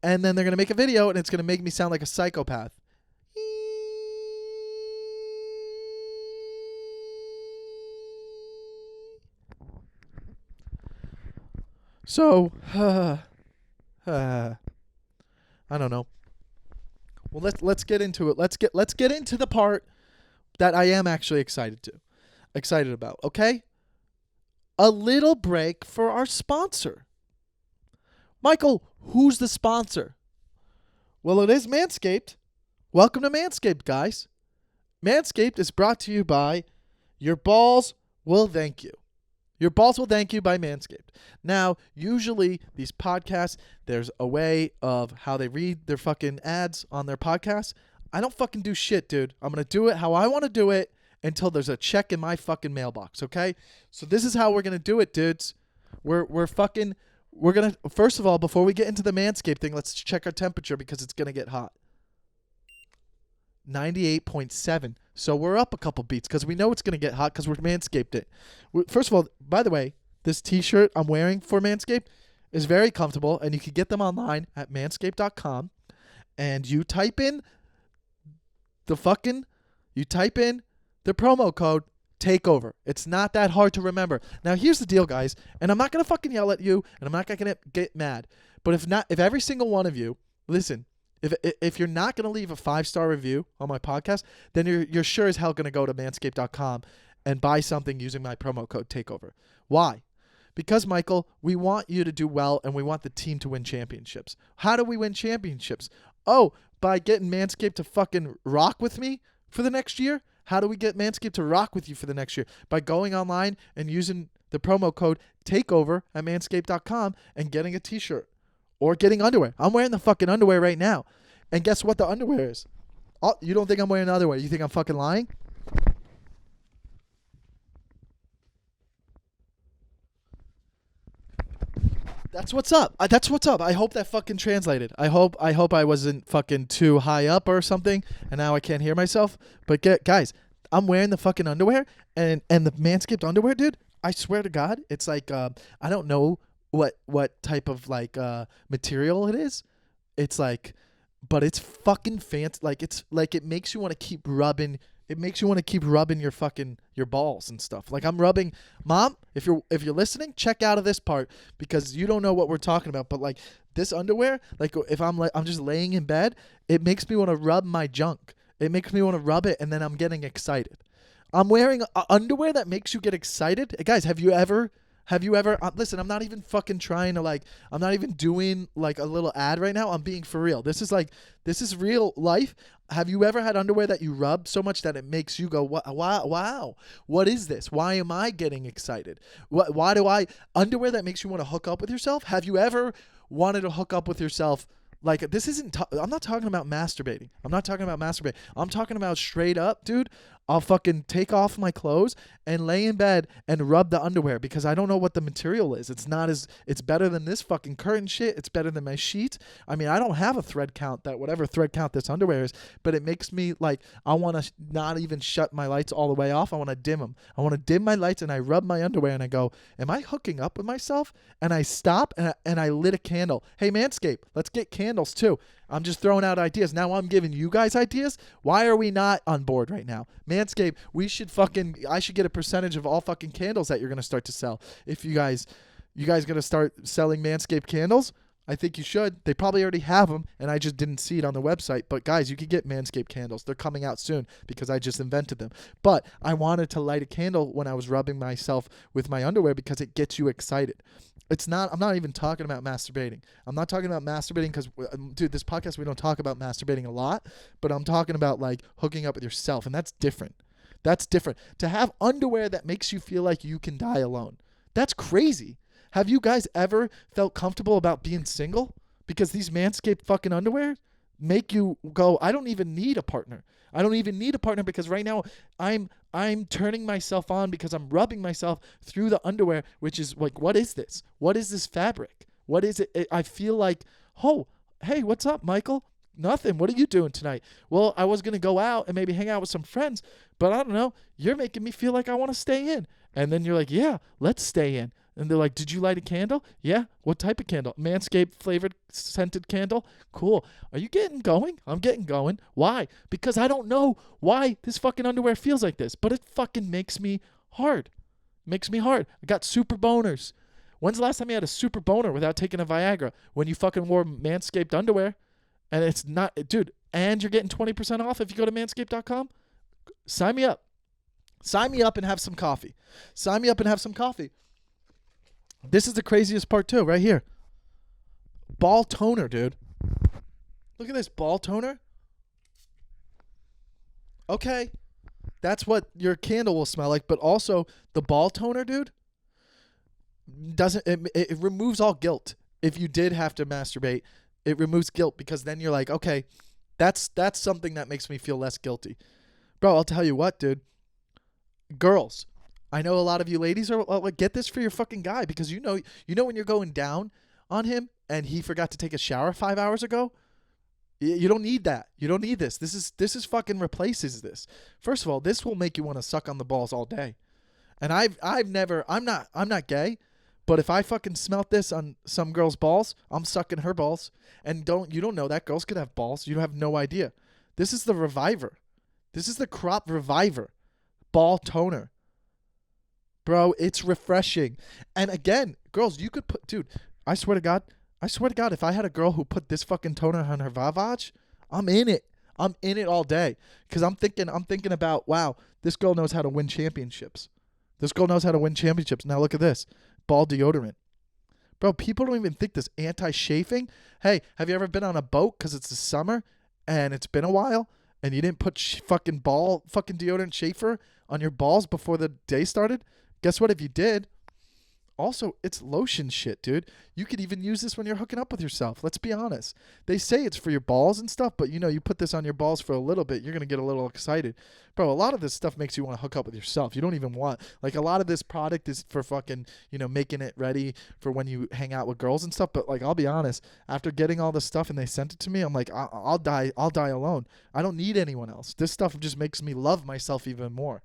and then they're going to make a video, and it's going to make me sound like a psychopath. So, I don't know. Well, let's get into it. Let's get into the part that I am actually excited about, okay? A little break for our sponsor. Michael, who's the sponsor? Well, it is Manscaped. Welcome to Manscaped, guys. Manscaped is brought to you by Your Balls Will Thank You. Your Balls Will Thank You by Manscaped. Now, usually these podcasts, there's a way of how they read their fucking ads on their podcasts. I don't fucking do shit, dude. I'm going to do it how I want to do it until there's a check in my fucking mailbox, okay? So this is how we're going to do it, dudes. We're going to, first of all, before we get into the Manscaped thing, let's check our temperature because it's going to get hot. 98.7. So we're up a couple beats because we know it's going to get hot because we're Manscaped it. First of all, by the way, this t-shirt I'm wearing for Manscaped is very comfortable, and you can get them online at manscaped.com, and you type in the promo code Takeover. It's not that hard to remember. Now, here's the deal, guys, and I'm not going to fucking yell at you, and I'm not going to get mad, but if every single one of you, listen, if you're not going to leave a 5-star review on my podcast, then you're sure as hell going to go to manscaped.com and buy something using my promo code Takeover. Why? Because, Michael, we want you to do well, and we want the team to win championships. How do we win championships? Oh, by getting Manscaped to fucking rock with me for the next year? How do we get Manscaped to rock with you for the next year? By going online and using the promo code Takeover at manscaped.com and getting a t-shirt. Or getting underwear. I'm wearing the fucking underwear right now. And guess what the underwear is? Oh, you don't think I'm wearing underwear. You think I'm fucking lying? That's what's up. That's what's up. I hope that fucking translated. I hope I wasn't fucking too high up or something, and now I can't hear myself. But guys, I'm wearing the fucking underwear, and the Manscaped underwear, dude. I swear to God, it's like I don't know what type of like material it is. It's like, but it's fucking fancy. Like it's like it makes you want to keep rubbing. It makes you want to keep rubbing your balls and stuff. Like I'm rubbing. Mom, if you're listening, check out of this part because you don't know what we're talking about. But like this underwear, like if I'm just laying in bed, it makes me want to rub my junk. It makes me want to rub it, and then I'm getting excited. I'm wearing underwear that makes you get excited. Guys, have you ever listen, I'm not even fucking trying to I'm not even doing like a little ad right now. I'm being for real. This is real life. Have you ever had underwear that you rub so much that it makes you go, wow, what is this? Why am I getting excited? Underwear that makes you want to hook up with yourself? Have you ever wanted to hook up with yourself? Like this isn't, I'm not talking about masturbating. I'm talking about straight up, dude. I'll fucking take off my clothes and lay in bed and rub the underwear because I don't know what the material is. It's better than this fucking curtain shit. It's better than my sheets. I mean, I don't have a thread count whatever thread count this underwear is, but it makes me like, I want to not even shut my lights all the way off. I want to dim them. I want to dim my lights and I rub my underwear and I go, am I hooking up with myself? And I stop and I lit a candle. Hey, Manscaped, let's get candles too. I'm just throwing out ideas. Now I'm giving you guys ideas. Why are we not on board right now? Manscaped, I should get a percentage of all fucking candles that you're going to start to sell. If you guys going to start selling Manscaped candles? I think you should. They probably already have them, and I just didn't see it on the website. But, guys, you can get Manscaped candles. They're coming out soon because I just invented them. But I wanted to light a candle when I was rubbing myself with my underwear because it gets you excited. I'm not even talking about masturbating. I'm not talking about masturbating because, dude, this podcast, we don't talk about masturbating a lot. But I'm talking about, like, hooking up with yourself, and that's different. That's different. To have underwear that makes you feel like you can die alone. That's crazy. Have you guys ever felt comfortable about being single? Because these Manscaped fucking underwear make you go, I don't even need a partner. I don't even need a partner because right now I'm turning myself on because I'm rubbing myself through the underwear, which is like, what is this? What is this fabric? What is it? I feel like, oh, hey, what's up, Michael? Nothing. What are you doing tonight? Well, I was going to go out and maybe hang out with some friends, but I don't know. You're making me feel like I want to stay in. And then you're like, yeah, let's stay in. And they're like, did you light a candle? Yeah. What type of candle? Manscaped flavored scented candle? Cool. Are you getting going? I'm getting going. Why? Because I don't know why this fucking underwear feels like this, but it fucking makes me hard. Makes me hard. I got super boners. When's the last time you had a super boner without taking a Viagra? When you fucking wore Manscaped underwear. And it's not, dude, and you're getting 20% off if you go to manscaped.com. Sign me up. Sign me up and have some coffee. Sign me up and have some coffee. This is the craziest part too, right here. Ball toner, dude. Look at this ball toner. Okay. That's what your candle will smell like, but also the ball toner, dude, it removes all guilt. If you did have to masturbate, it removes guilt because then you're like, okay, that's something that makes me feel less guilty. Bro, I'll tell you what, dude. Girls, I know a lot of you ladies are like, get this for your fucking guy because you know when you're going down on him and he forgot to take a shower 5 hours ago. You don't need that. You don't need this. This is fucking replaces this. First of all, this will make you want to suck on the balls all day. And I'm not gay, but if I fucking smelt this on some girl's balls, I'm sucking her balls. And you don't know that girls could have balls. You have no idea. This is the Reviver. This is the Crop Reviver ball toner. Bro, it's refreshing. And again, girls, you could put, dude, I swear to God, if I had a girl who put this fucking toner on her vavage, I'm in it. I'm in it all day. Because I'm thinking about, wow, this girl knows how to win championships. This girl knows how to win championships. Now look at this. Ball deodorant. Bro, people don't even think this anti-chafing. Hey, have you ever been on a boat because it's the summer and it's been a while and you didn't put fucking deodorant chafer on your balls before the day started? Guess what? If you did, also, it's lotion shit, dude. You could even use this when you're hooking up with yourself. Let's be honest. They say it's for your balls and stuff, but you put this on your balls for a little bit, you're going to get a little excited. Bro, a lot of this stuff makes you want to hook up with yourself. You don't even want, like, a lot of this product is for fucking, making it ready for when you hang out with girls and stuff. But, like, I'll be honest, after getting all this stuff and they sent it to me, I'm like, I'll die alone. I don't need anyone else. This stuff just makes me love myself even more.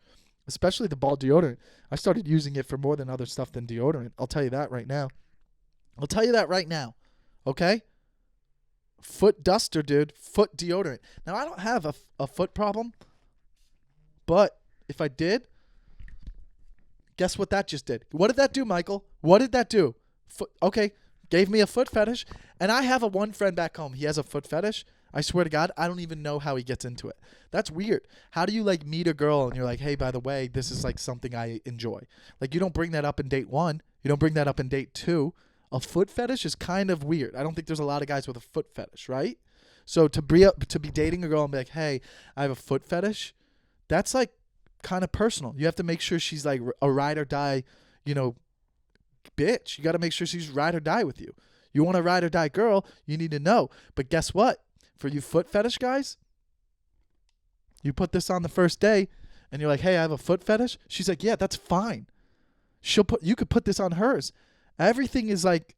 Especially the ball deodorant. I started using it for more than other stuff than deodorant. I'll tell you that right now. Okay? Foot duster, dude. Foot deodorant. Now, I don't have a foot problem. But if I did, guess what that just did? What did that do, Michael? What did that do? Okay. Gave me a foot fetish. And I have one friend back home. He has a foot fetish. I swear to God, I don't even know how he gets into it. That's weird. How do you, like, meet a girl and you're like, hey, by the way, this is, like, something I enjoy? Like, you don't bring that up in date 1. You don't bring that up in date 2. A foot fetish is kind of weird. I don't think there's a lot of guys with a foot fetish, right? So to be dating a girl and be like, hey, I have a foot fetish, that's, like, kind of personal. You have to make sure she's, like, a ride or die, bitch. You got to make sure she's ride or die with you. You want a ride or die girl, you need to know. But guess what? For you foot fetish guys, you put this on the first day and you're like, hey, I have a foot fetish. She's like, yeah, that's fine. You could put this on hers. Everything is like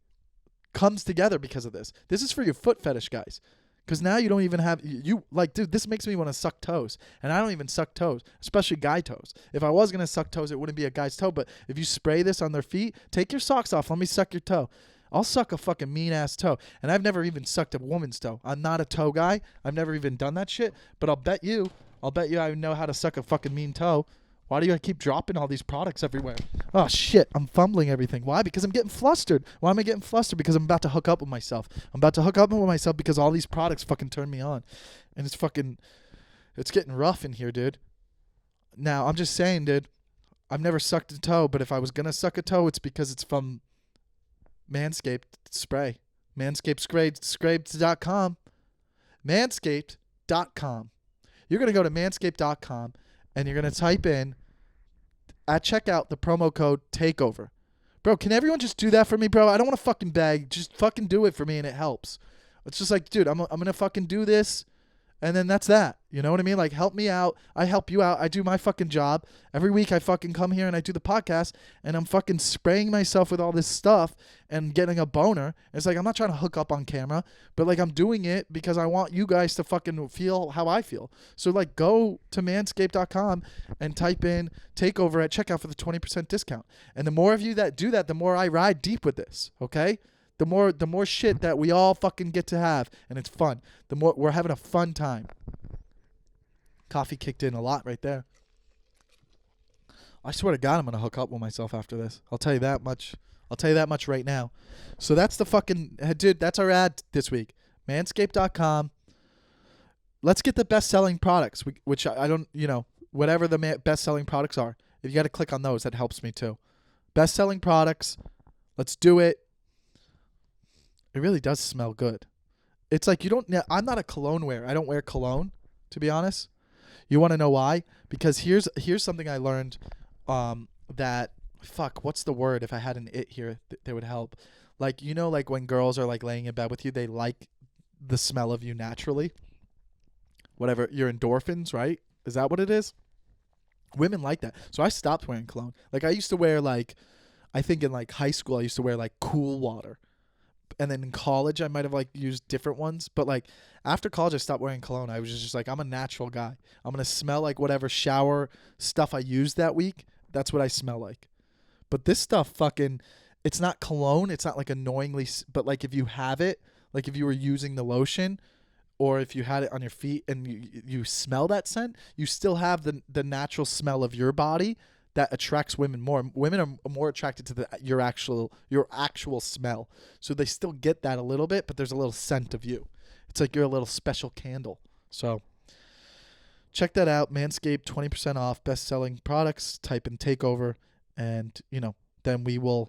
comes together because of this. This is for your foot fetish guys. Because now you don't even have, dude, this makes me want to suck toes. And I don't even suck toes, especially guy toes. If I was going to suck toes, it wouldn't be a guy's toe. But if you spray this on their feet, take your socks off. Let me suck your toe. I'll suck a fucking mean ass toe. And I've never even sucked a woman's toe. I'm not a toe guy. I've never even done that shit. But I'll bet you I know how to suck a fucking mean toe. Why do you keep dropping all these products everywhere? Oh, shit. I'm fumbling everything. Why? Because I'm getting flustered. Why am I getting flustered? Because I'm about to hook up with myself. I'm about to hook up with myself because all these products fucking turn me on. And it's getting rough in here, dude. Now, I'm just saying, dude, I've never sucked a toe, but if I was going to suck a toe, it's because it's from Manscaped spray. Manscaped.com. Manscaped.com. You're going to go to manscaped.com and you're going to type in at checkout the promo code TAKEOVER. Bro, can everyone just do that for me, bro? I don't want to fucking beg. Just fucking do it for me and it helps. It's just like, dude, I'm going to fucking do this. And then that's that. You know what I mean? Like, help me out. I help you out. I do my fucking job. Every week I fucking come here and I do the podcast and I'm fucking spraying myself with all this stuff and getting a boner. It's like, I'm not trying to hook up on camera, but like I'm doing it because I want you guys to fucking feel how I feel. So like go to manscaped.com and type in takeover at checkout for the 20% discount. And the more of you that do that, the more I ride deep with this. Okay? The more shit that we all fucking get to have, and it's fun. The more we're having a fun time. Coffee kicked in a lot right there. I swear to God, I'm gonna hook up with myself after this. I'll tell you that much. I'll tell you that much right now. So that's the fucking dude. That's our ad this week. Manscaped.com. Let's get the best-selling products, which I don't, whatever the best-selling products are. If you got to click on those, that helps me too. Best-selling products. Let's do it. It really does smell good. It's like I'm not a cologne wearer. I don't wear cologne, to be honest. You want to know why? Because here's something I learned that, what's the word? If I had an it here, that would help. Like, like when girls are like laying in bed with you, they like the smell of you naturally. Whatever, your endorphins, right? Is that what it is? Women like that. So I stopped wearing cologne. Like I used to wear I think in like high school, I used to wear like Cool Water. And then in college, I might have like used different ones. But like after college, I stopped wearing cologne. I was just like, I'm a natural guy. I'm going to smell like whatever shower stuff I used that week. That's what I smell like. But this stuff it's not cologne. It's not like annoyingly, but like if you have it, like if you were using the lotion or if you had it on your feet and you smell that scent, you still have the natural smell of your body that attracts women more. Women are more attracted to your actual smell. So they still get that a little bit, but there's a little scent of you. It's like you're a little special candle. So check that out. Manscaped, 20% off, best-selling products. Type in Takeover, and then we'll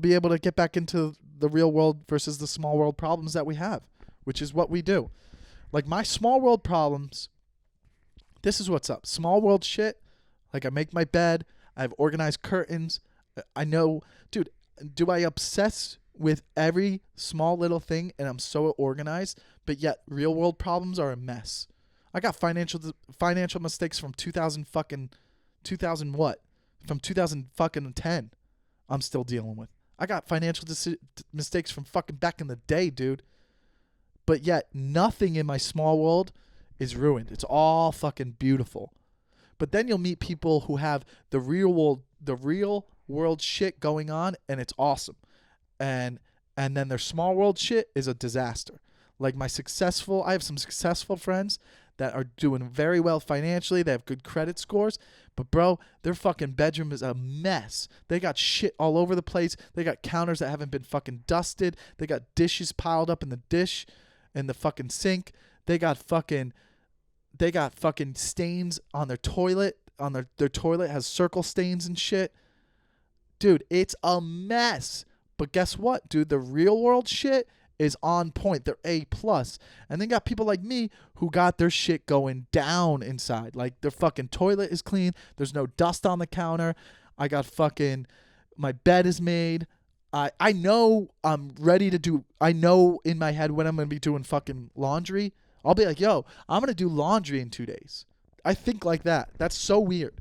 be able to get back into the real world versus the small world problems that we have, which is what we do. Like my small world problems, this is what's up. Small world shit. Like I make my bed. I have organized curtains. I know, dude, do I obsess with every small little thing and I'm so organized, but yet real world problems are a mess. I got financial mistakes from 2000 what? From 2010 I'm still dealing with. I got financial mistakes from fucking back in the day, dude. But yet nothing in my small world is ruined. It's all fucking beautiful. But then you'll meet people who have the real world shit going on, and it's awesome. And then their small world shit is a disaster. Like I have some successful friends that are doing very well financially. They have good credit scores. But bro, their fucking bedroom is a mess. They got shit all over the place. They got counters that haven't been fucking dusted. They got dishes piled up in the fucking sink. They got fucking stains on their toilet. Their toilet has circle stains and shit. Dude, it's a mess. But guess what, dude? The real world shit is on point. They're A+. And then got people like me who got their shit going down inside. Like their fucking toilet is clean. There's no dust on the counter. I got my bed is made. I know I'm ready to do, I know in my head when I'm going to be doing fucking laundry. I'll be like, yo, I'm going to do laundry in 2 days. I think like that. That's so weird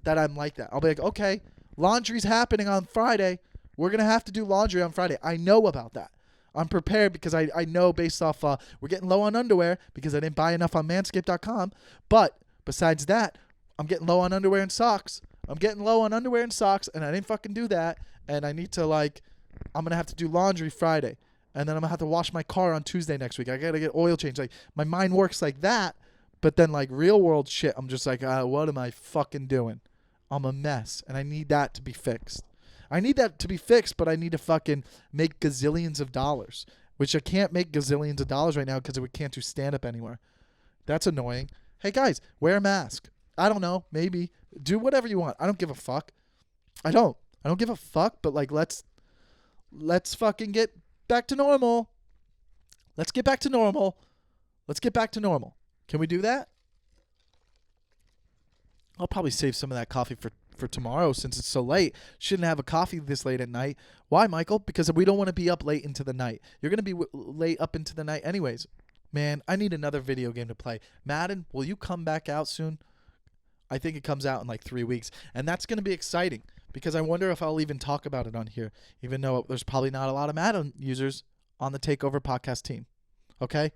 that I'm like that. I'll be like, okay, laundry's happening on Friday. We're going to have to do laundry on Friday. I know about that. I'm prepared because I know based off, we're getting low on underwear because I didn't buy enough on manscaped.com. But besides that, I'm getting low on underwear and socks. And I didn't fucking do that. And I need to I'm going to have to do laundry Friday. And then I'm going to have to wash my car on Tuesday next week. I got to get oil changed. Like, my mind works like that. But then, like, real world shit, I'm just like, what am I fucking doing? I'm a mess. And I need that to be fixed. I need that to be fixed, but I need to fucking make gazillions of dollars. Which I can't make gazillions of dollars right now because we can't do stand-up anywhere. That's annoying. Hey, guys, wear a mask. I don't know. Maybe. Do whatever you want. I don't give a fuck. I don't give a fuck, but, like, let's fucking get back to normal. Let's get back to normal. Let's get back to normal. Can we do that? I'll probably save some of that coffee for tomorrow since it's so late. Shouldn't have a coffee this late at night. Why, Michael? Because we don't want to be up late into the night. You're going to be late up into the night anyways. Man, I need another video game to play. Madden, will you come back out soon? I think it comes out in like 3 weeks. And that's going to be exciting because I wonder if I'll even talk about it on here, even though there's probably not a lot of Madden users on the Takeover podcast team. Okay?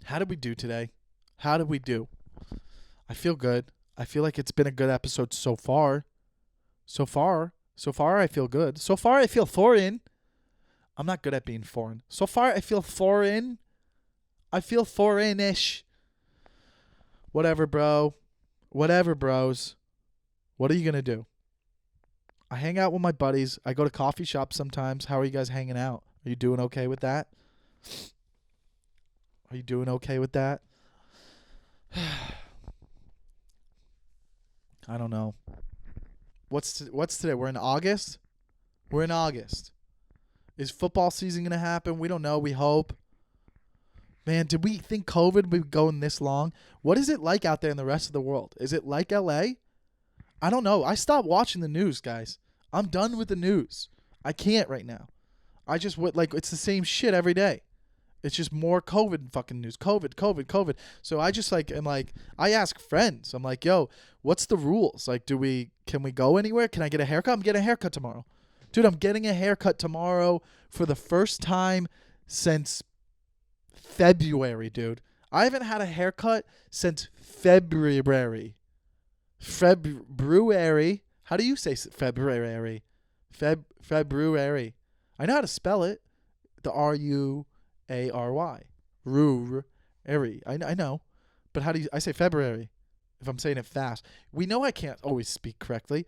How did we do today? How did we do? I feel good. I feel like it's been a good episode so far. So far, I feel good. So far, I feel foreign. I'm not good at being foreign. So far, I feel foreign. I feel foreign-ish. Whatever, bro. Whatever, bros. What are you going to do? I hang out with my buddies. I go to coffee shops sometimes. How are you guys hanging out? Are you doing okay with that? Are you doing okay with that? I don't know. What's today? We're in August? We're in August. Is football season going to happen? We don't know. We hope. Man, did we think COVID would be going this long? What is it like out there in the rest of the world? Is it like LA? I don't know. I stopped watching the news, guys. I'm done with the news. I can't right now. I just would like it's the same shit every day. It's just more COVID fucking news. COVID. So I just like am like I ask friends. I'm like, yo, what's the rules? Like, can we go anywhere? Can I get a haircut? I'm getting a haircut tomorrow. Dude, I'm getting a haircut tomorrow for the first time since February, dude. I haven't had a haircut since February. February. How do you say February? February. I know how to spell it. The R-U-A-R-Y. Rue-ary. I know. But how do you... I say February if I'm saying it fast. We know I can't always speak correctly.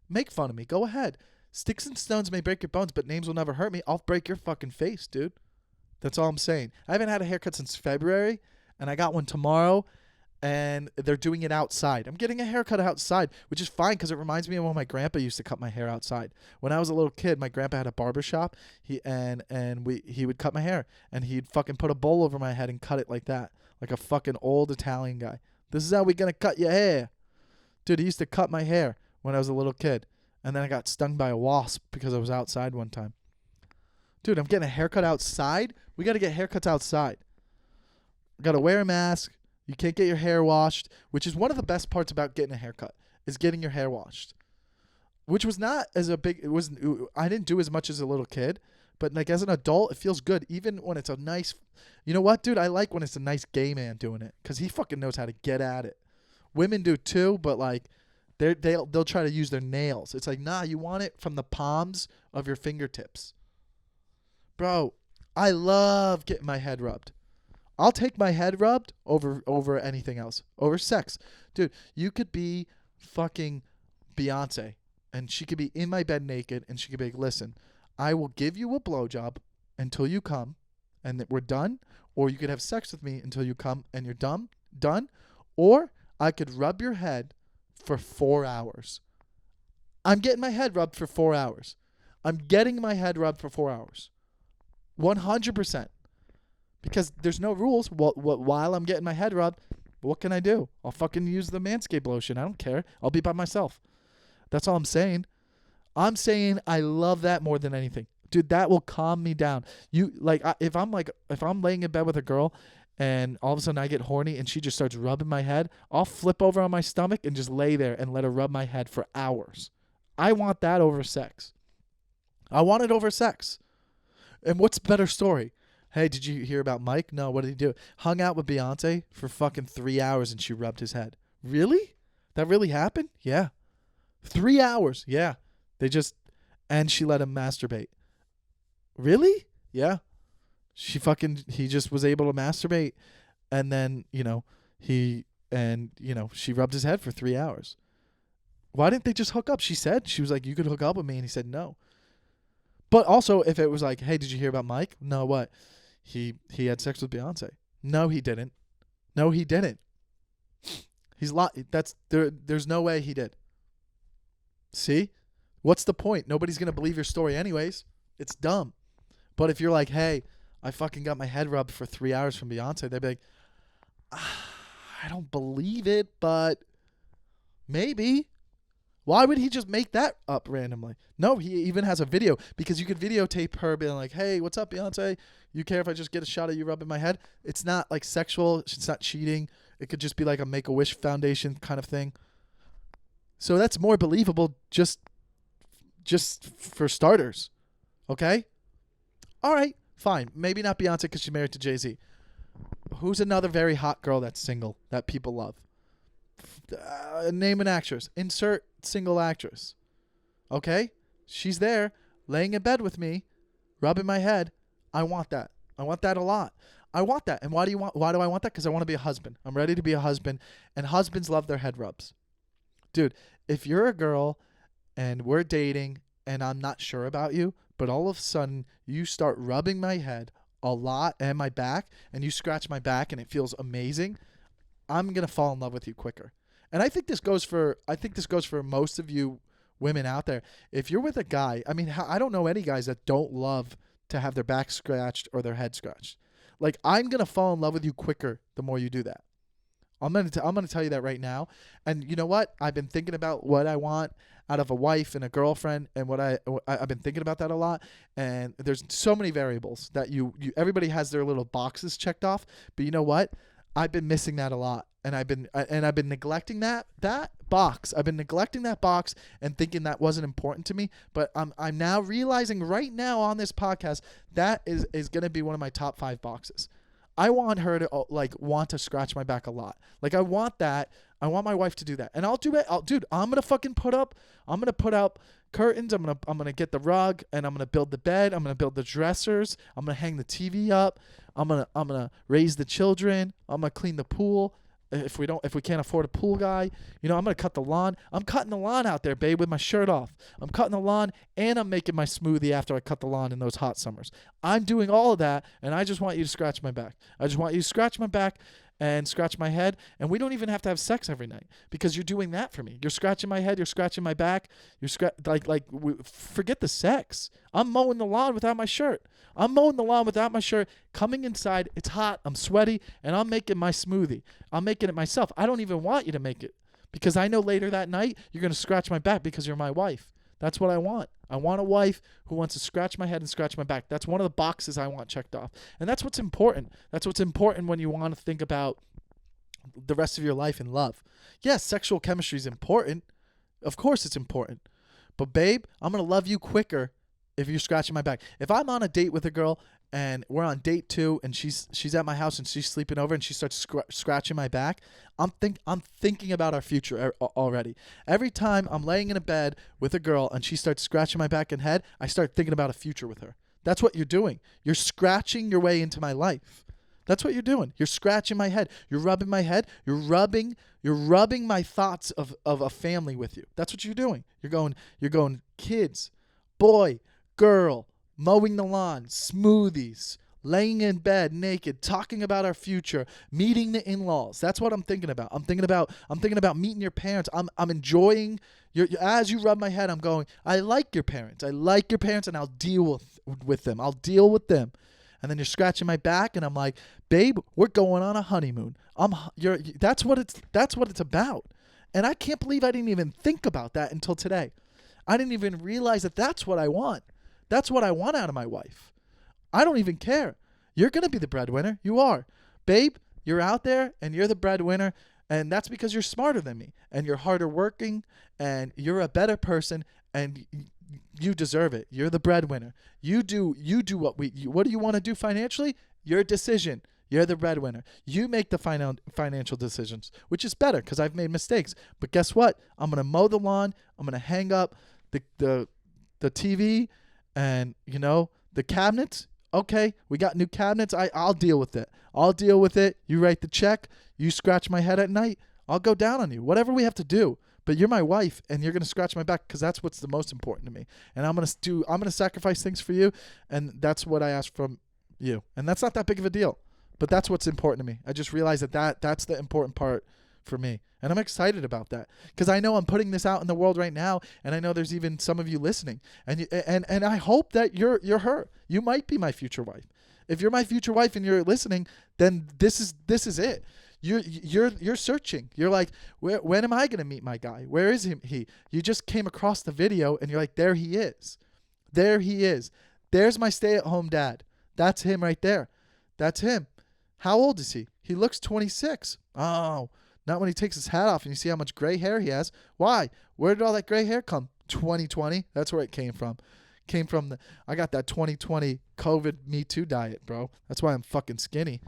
Make fun of me. Go ahead. Sticks and stones may break your bones, but names will never hurt me. I'll break your fucking face, dude. That's all I'm saying. I haven't had a haircut since February, and I got one tomorrow, and they're doing it outside. I'm getting a haircut outside, which is fine because it reminds me of when my grandpa used to cut my hair outside. When I was a little kid, my grandpa had a barber shop. He would cut my hair, and he'd fucking put a bowl over my head and cut it like that, like a fucking old Italian guy. This is how we gonna cut your hair. Dude, he used to cut my hair when I was a little kid, and then I got stung by a wasp because I was outside one time. Dude, I'm getting a haircut outside? We got to get haircuts outside. Got to wear a mask. You can't get your hair washed, which is one of the best parts about getting a haircut, is getting your hair washed. Which was not as a big, I didn't do as much as a little kid, but like as an adult, it feels good. Even when it's a nice, you know what, dude? I like when it's a nice gay man doing it because he fucking knows how to get at it. Women do too, but like they'll try to use their nails. It's like, nah, you want it from the palms of your fingertips. Bro, I love getting my head rubbed. I'll take my head rubbed over anything else. Over sex. Dude, you could be fucking Beyonce, and she could be in my bed naked, and she could be like, listen, I will give you a blowjob until you come, and that we're done, or you could have sex with me until you come, and you're done, or I could rub your head for 4 hours. I'm getting my head rubbed for 4 hours. I'm getting my head rubbed for 4 hours. 100%. Because there's no rules. While I'm getting my head rubbed, what can I do? I'll fucking use the Manscaped lotion. I don't care. I'll be by myself. That's all I'm saying. I'm saying I love that more than anything. Dude, that will calm me down. If I'm laying in bed with a girl and all of a sudden I get horny and she just starts rubbing my head, I'll flip over on my stomach and just lay there and let her rub my head for hours. I want that over sex. I want it over sex. And what's a better story? Hey, did you hear about Mike? No, what did he do? Hung out with Beyonce for fucking 3 hours and she rubbed his head. Really? That really happened? Yeah. 3 hours. Yeah. And she let him masturbate. Really? Yeah. He just was able to masturbate. And then, she rubbed his head for 3 hours. Why didn't they just hook up? She was like, you could hook up with me. And he said no. But also, if it was like, hey, did you hear about Mike? No, what? He had sex with Beyonce. No, he didn't. No, he didn't. There's no way he did. See? What's the point? Nobody's going to believe your story anyways. It's dumb. But if you're like, hey, I fucking got my head rubbed for 3 hours from Beyonce, they'd be like, I don't believe it, but maybe. Why would he just make that up randomly? No, he even has a video because you could videotape her being like, hey, what's up, Beyonce? You care if I just get a shot of you rubbing my head? It's not like sexual. It's not cheating. It could just be like a Make-A-Wish Foundation kind of thing. So that's more believable just for starters. Okay? All right, fine. Maybe not Beyonce because she's married to Jay-Z. Who's another very hot girl that's single that people love? Name an actress. Insert single actress. Okay? She's there, laying in bed with me, rubbing my head. I want that. I want that a lot. I want that. And why do I want that? Because I want to be a husband. I'm ready to be a husband. And husbands love their head rubs. Dude, if you're a girl and we're dating and I'm not sure about you, but all of a sudden you start rubbing my head a lot and my back, and you scratch my back and it feels amazing, I'm going to fall in love with you quicker. And I think this goes for most of you women out there. If you're with a guy, I mean, I don't know any guys that don't love to have their back scratched or their head scratched. Like, I'm going to fall in love with you quicker the more you do that. I'm going to tell you that right now. And you know what? I've been thinking about what I want out of a wife and a girlfriend, and I've been thinking about that a lot. And there's so many variables that everybody has their little boxes checked off. But you know what? I've been missing that a lot. And I've been neglecting that box. I've been neglecting that box and thinking that wasn't important to me. But I'm now realizing right now on this podcast that is going to be one of my top 5 boxes. I want her to want to scratch my back a lot. Like, I want that. I want my wife to do that, and I'll do it. Dude, I'm gonna put up curtains. I'm gonna get the rug, and I'm gonna build the bed. I'm gonna build the dressers. I'm gonna hang the TV up. I'm gonna raise the children. I'm gonna clean the pool. If we can't afford a pool guy, I'm gonna cut the lawn. I'm cutting the lawn out there, babe, with my shirt off. I'm cutting the lawn, and I'm making my smoothie after I cut the lawn in those hot summers. I'm doing all of that, and I just want you to scratch my back. I just want you to scratch my back and scratch my head, and we don't even have to have sex every night because you're doing that for me. You're scratching my head, you're scratching my back, forget the sex. I'm mowing the lawn without my shirt. Coming inside, it's hot, I'm sweaty, and I'm making my smoothie. I'm making it myself. I don't even want you to make it because I know later that night you're going to scratch my back because you're my wife. That's what I want. I want a wife who wants to scratch my head and scratch my back. That's one of the boxes I want checked off. And that's what's important. That's what's important when you want to think about the rest of your life in love. Yes, sexual chemistry is important. Of course it's important. But babe, I'm going to love you quicker if you're scratching my back. If I'm on a date with a girl and we're on date 2 and she's at my house and she's sleeping over and she starts scratching my back, I'm thinking about our future already. Every time I'm laying in a bed with a girl and she starts scratching my back and head, I start thinking about a future with her. That's what you're doing. You're scratching your way into my life. That's what you're doing. You're scratching my head. You're rubbing my head. You're rubbing my thoughts of a family with you. That's what you're doing. You're going kids, boy, girl, mowing the lawn, smoothies, laying in bed naked, talking about our future, meeting the in-laws. That's what I'm thinking about. I'm thinking about meeting your parents. I'm enjoying as you rub my head, I'm going, I like your parents. And I'll deal with them. And then you're scratching my back and I'm like, babe, we're going on a honeymoon. That's what it's about. And I can't believe I didn't even think about that until today. I didn't even realize that that's what I want. That's what I want out of my wife. I don't even care. You're going to be the breadwinner. You are. Babe, you're out there and you're the breadwinner, and that's because you're smarter than me and you're harder working and you're a better person, and you deserve it. You're the breadwinner. You do what what do you want to do financially? Your decision. You're the breadwinner. You make the financial decisions, which is better because I've made mistakes. But guess what? I'm going to mow the lawn. I'm going to hang up the TV and, the cabinets. Okay, we got new cabinets. I'll deal with it. I'll deal with it. You write the check. You scratch my head at night. I'll go down on you. Whatever we have to do. But you're my wife, and you're going to scratch my back because that's what's the most important to me. And I'm going to sacrifice things for you, and that's what I ask from you. And that's not that big of a deal. But that's what's important to me. I just realized that's the important part for me. And I'm excited about that because I know I'm putting this out in the world right now, and I know there's even some of you listening. And I hope that you're her. You might be my future wife. If you're my future wife and you're listening, then this is it. You're searching. You're like, when am I going to meet my guy? Where is he? You just came across the video and you're like, there he is. There he is. There's my stay-at-home dad. That's him right there. That's him. How old is he? He looks 26. Oh, not when he takes his hat off and you see how much gray hair he has. Why? Where did all that gray hair come? 2020. That's where it came from. I got that 2020 COVID Me Too diet, bro. That's why I'm fucking skinny.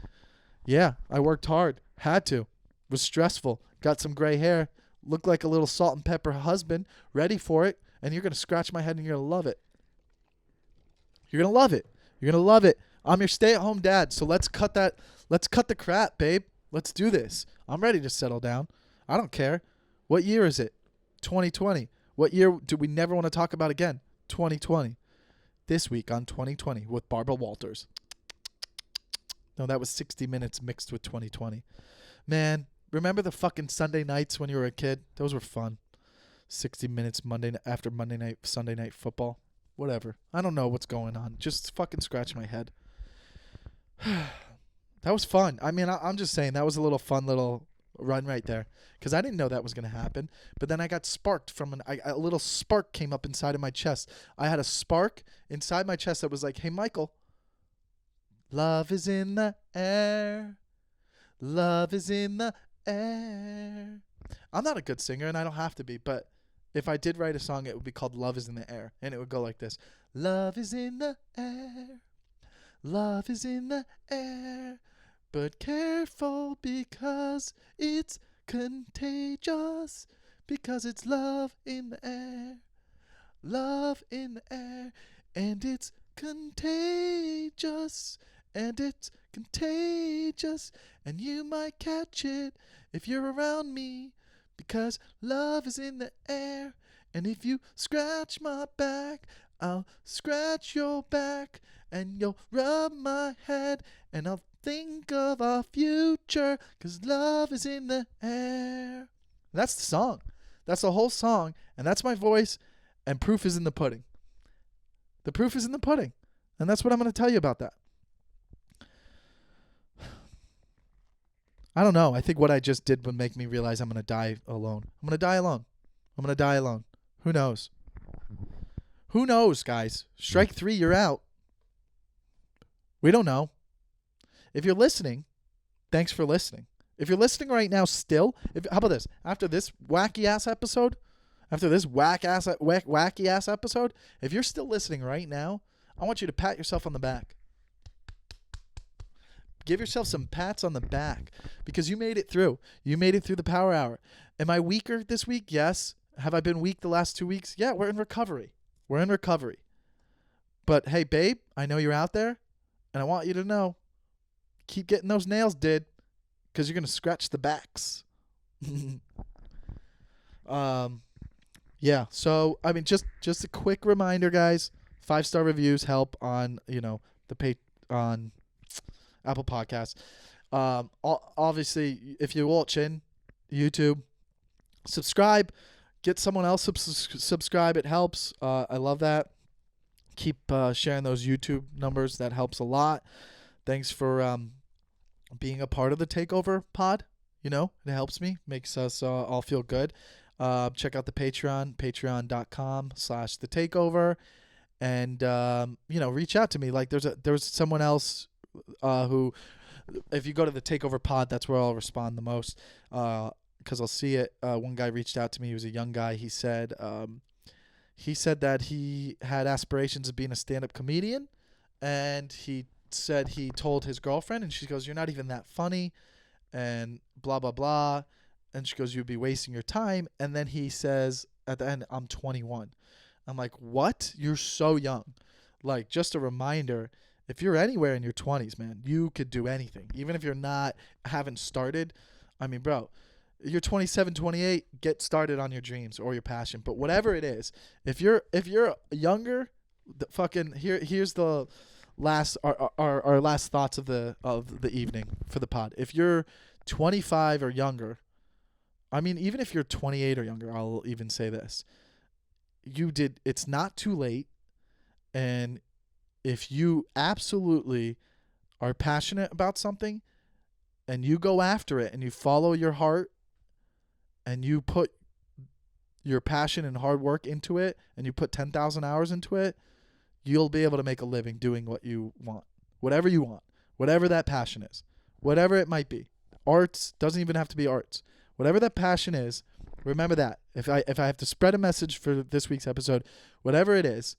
Yeah, I worked hard. Had to. Was stressful. Got some gray hair. Looked like a little salt and pepper husband. Ready for it. And you're going to scratch my head and you're going to love it. You're going to love it. You're going to love it. I'm your stay-at-home dad. So let's cut the crap, babe. Let's do this. I'm ready to settle down. I don't care. What year is it? 2020. What year do we never want to talk about again? 2020. This week on 2020 with Barbara Walters. No, that was 60 Minutes mixed with 2020. Man, remember the fucking Sunday nights when you were a kid? Those were fun. 60 Minutes after Monday night, Sunday night football. Whatever. I don't know what's going on. Just fucking scratch my head. That was fun. I mean, I'm just saying that was a little fun little run right there because I didn't know that was going to happen. But then I got sparked from a little spark came up inside of my chest. I had a spark inside my chest that was like, hey, Michael, love is in the air. Love is in the air. I'm not a good singer and I don't have to be, but if I did write a song, it would be called Love is in the Air. And it would go like this. Love is in the air. Love is in the air. But careful because it's contagious. Because it's love in the air. Love in the air. And it's contagious. And it's contagious. And you might catch it if you're around me. Because love is in the air. And if you scratch my back, I'll scratch your back. And you'll rub my head. And I'll think of our future. Because love is in the air. That's the song. That's the whole song. And that's my voice. And proof is in the pudding. The proof is in the pudding. And that's what I'm going to tell you about that. I don't know. I think what I just did would make me realize I'm going to die alone. I'm going to die alone. I'm going to die alone. Who knows? Who knows, guys? Strike 3, you're out. We don't know. If you're listening, thanks for listening. If you're listening right now still, how about this? After this wacky-ass episode, wacky-ass episode, if you're still listening right now, I want you to pat yourself on the back. Give yourself some pats on the back because you made it through. You made it through the power hour. Am I weaker this week? Yes. Have I been weak the last 2 weeks? Yeah, we're in recovery. We're in recovery. But hey, babe, I know you're out there, and I want you to know, keep getting those nails did because you're going to scratch the backs. Yeah, so, I mean, just a quick reminder, guys. 5-star reviews help on, on Apple Podcasts. Obviously, if you're watching YouTube, subscribe. Get someone else subscribe. It helps. I love that. Keep sharing those YouTube numbers. That helps a lot. Thanks for being a part of the Takeover pod. It helps me. Makes us all feel good. Check out the Patreon, patreon.com/thetakeover. And, reach out to me. Like there's someone else who, if you go to the Takeover pod, that's where I'll respond the most because I'll see it. One guy reached out to me. He was a young guy. He said he said that he had aspirations of being a stand-up comedian, and he said he told his girlfriend, and she goes, "You're not even that funny," and blah, blah, blah. And she goes, "You'd be wasting your time." And then he says at the end, "I'm 21. I'm like, "What? You're so young." Like, just a reminder, if you're anywhere in your 20s, man, you could do anything. Even if you're haven't started. I mean, bro, you're 27, 28, get started on your dreams or your passion. But whatever it is, if you're younger, here's the last our last thoughts of the evening for the pod. If you're 25 or younger, I mean, even if you're 28 or younger, I'll even say this. It's not too late. And if you absolutely are passionate about something and you go after it and you follow your heart and you put your passion and hard work into it and you put 10,000 hours into it, you'll be able to make a living doing what you want. Whatever you want. Whatever that passion is. Whatever it might be. Arts doesn't even have to be arts. Whatever that passion is, remember that. If I have to spread a message for this week's episode, whatever it is,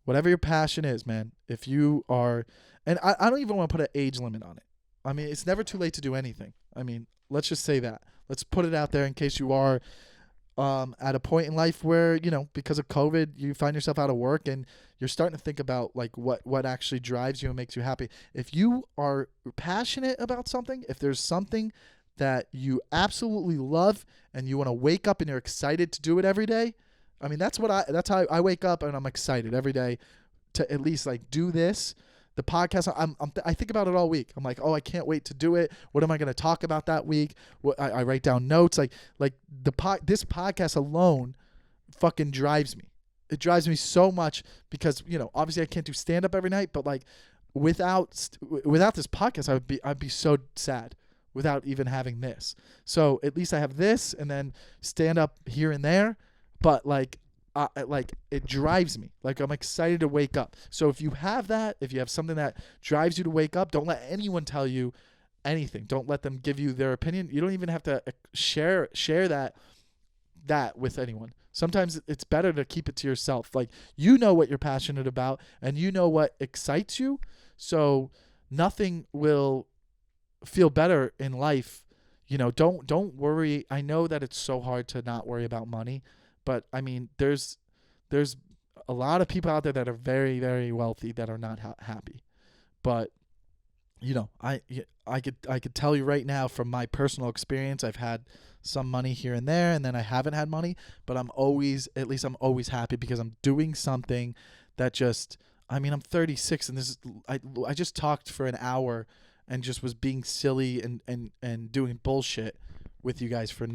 whatever your passion is, man, if you are, and I don't even want to put an age limit on it. I mean, it's never too late to do anything. I mean, let's just say that. Let's put it out there in case you are at a point in life where, you know, because of COVID, you find yourself out of work and you're starting to think about like what actually drives you and makes you happy. If you are passionate about something, if there's something that you absolutely love and you want to wake up and you're excited to do it every day, I mean, that's how I wake up and I'm excited every day to at least like do this. The podcast, I think about it all week. I'm like, oh, I can't wait to do it. What am I going to talk about that week? I write down notes. Like this podcast alone fucking drives me. It drives me so much because, you know, obviously I can't do stand up every night, but like without this podcast, I'd be so sad without even having this. So at least I have this and then stand up here and there. But like it drives me. Like I'm excited to wake up. So if you have that, if you have something that drives you to wake up, don't let anyone tell you anything. Don't let them give you their opinion. You don't even have to share that with anyone. Sometimes it's better to keep it to yourself. Like, you know what you're passionate about and you know what excites you. So nothing will feel better in life. You know, don't worry. I know that it's so hard to not worry about money. But I mean, there's a lot of people out there that are very, very wealthy that are not happy. But you know, I could tell you right now from my personal experience, I've had some money here and there, and then I haven't had money. But I'm always happy because I'm doing something that just. I mean, I'm 36, and I just talked for an hour, and just was being silly and doing bullshit with you guys for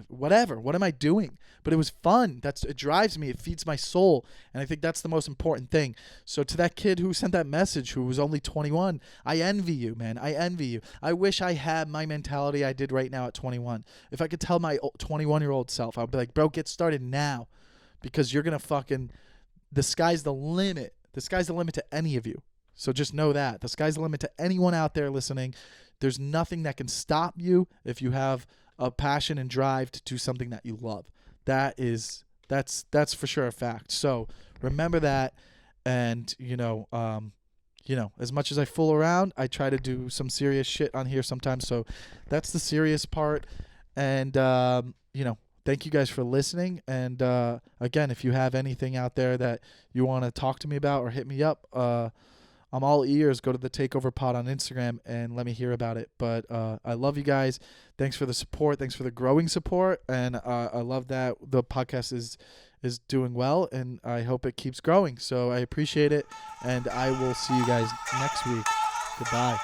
whatever. What am I doing? But it was fun. It drives me. It feeds my soul. And I think that's the most important thing. So to that kid who sent that message, who was only 21, I envy you, man. I envy you. I wish I had my mentality I did right now at 21. If I could tell my 21-year-old self, I'd be like, bro, get started now, because you're going to the sky's the limit. The sky's the limit to any of you. So just know that. The sky's the limit to anyone out there listening. There's nothing that can stop you if you have a passion and drive to do something that you love. That's for sure a fact. So remember that. And as much as I fool around, I try to do some serious shit on here sometimes. So that's the serious part. And thank you guys for listening. And again, if you have anything out there that you want to talk to me about or hit me up, I'm all ears. Go to the Takeover pod on Instagram and let me hear about it. But I love you guys. Thanks for the support. Thanks for the growing support. And I love that the podcast is doing well, and I hope it keeps growing. So I appreciate it, and I will see you guys next week. Goodbye.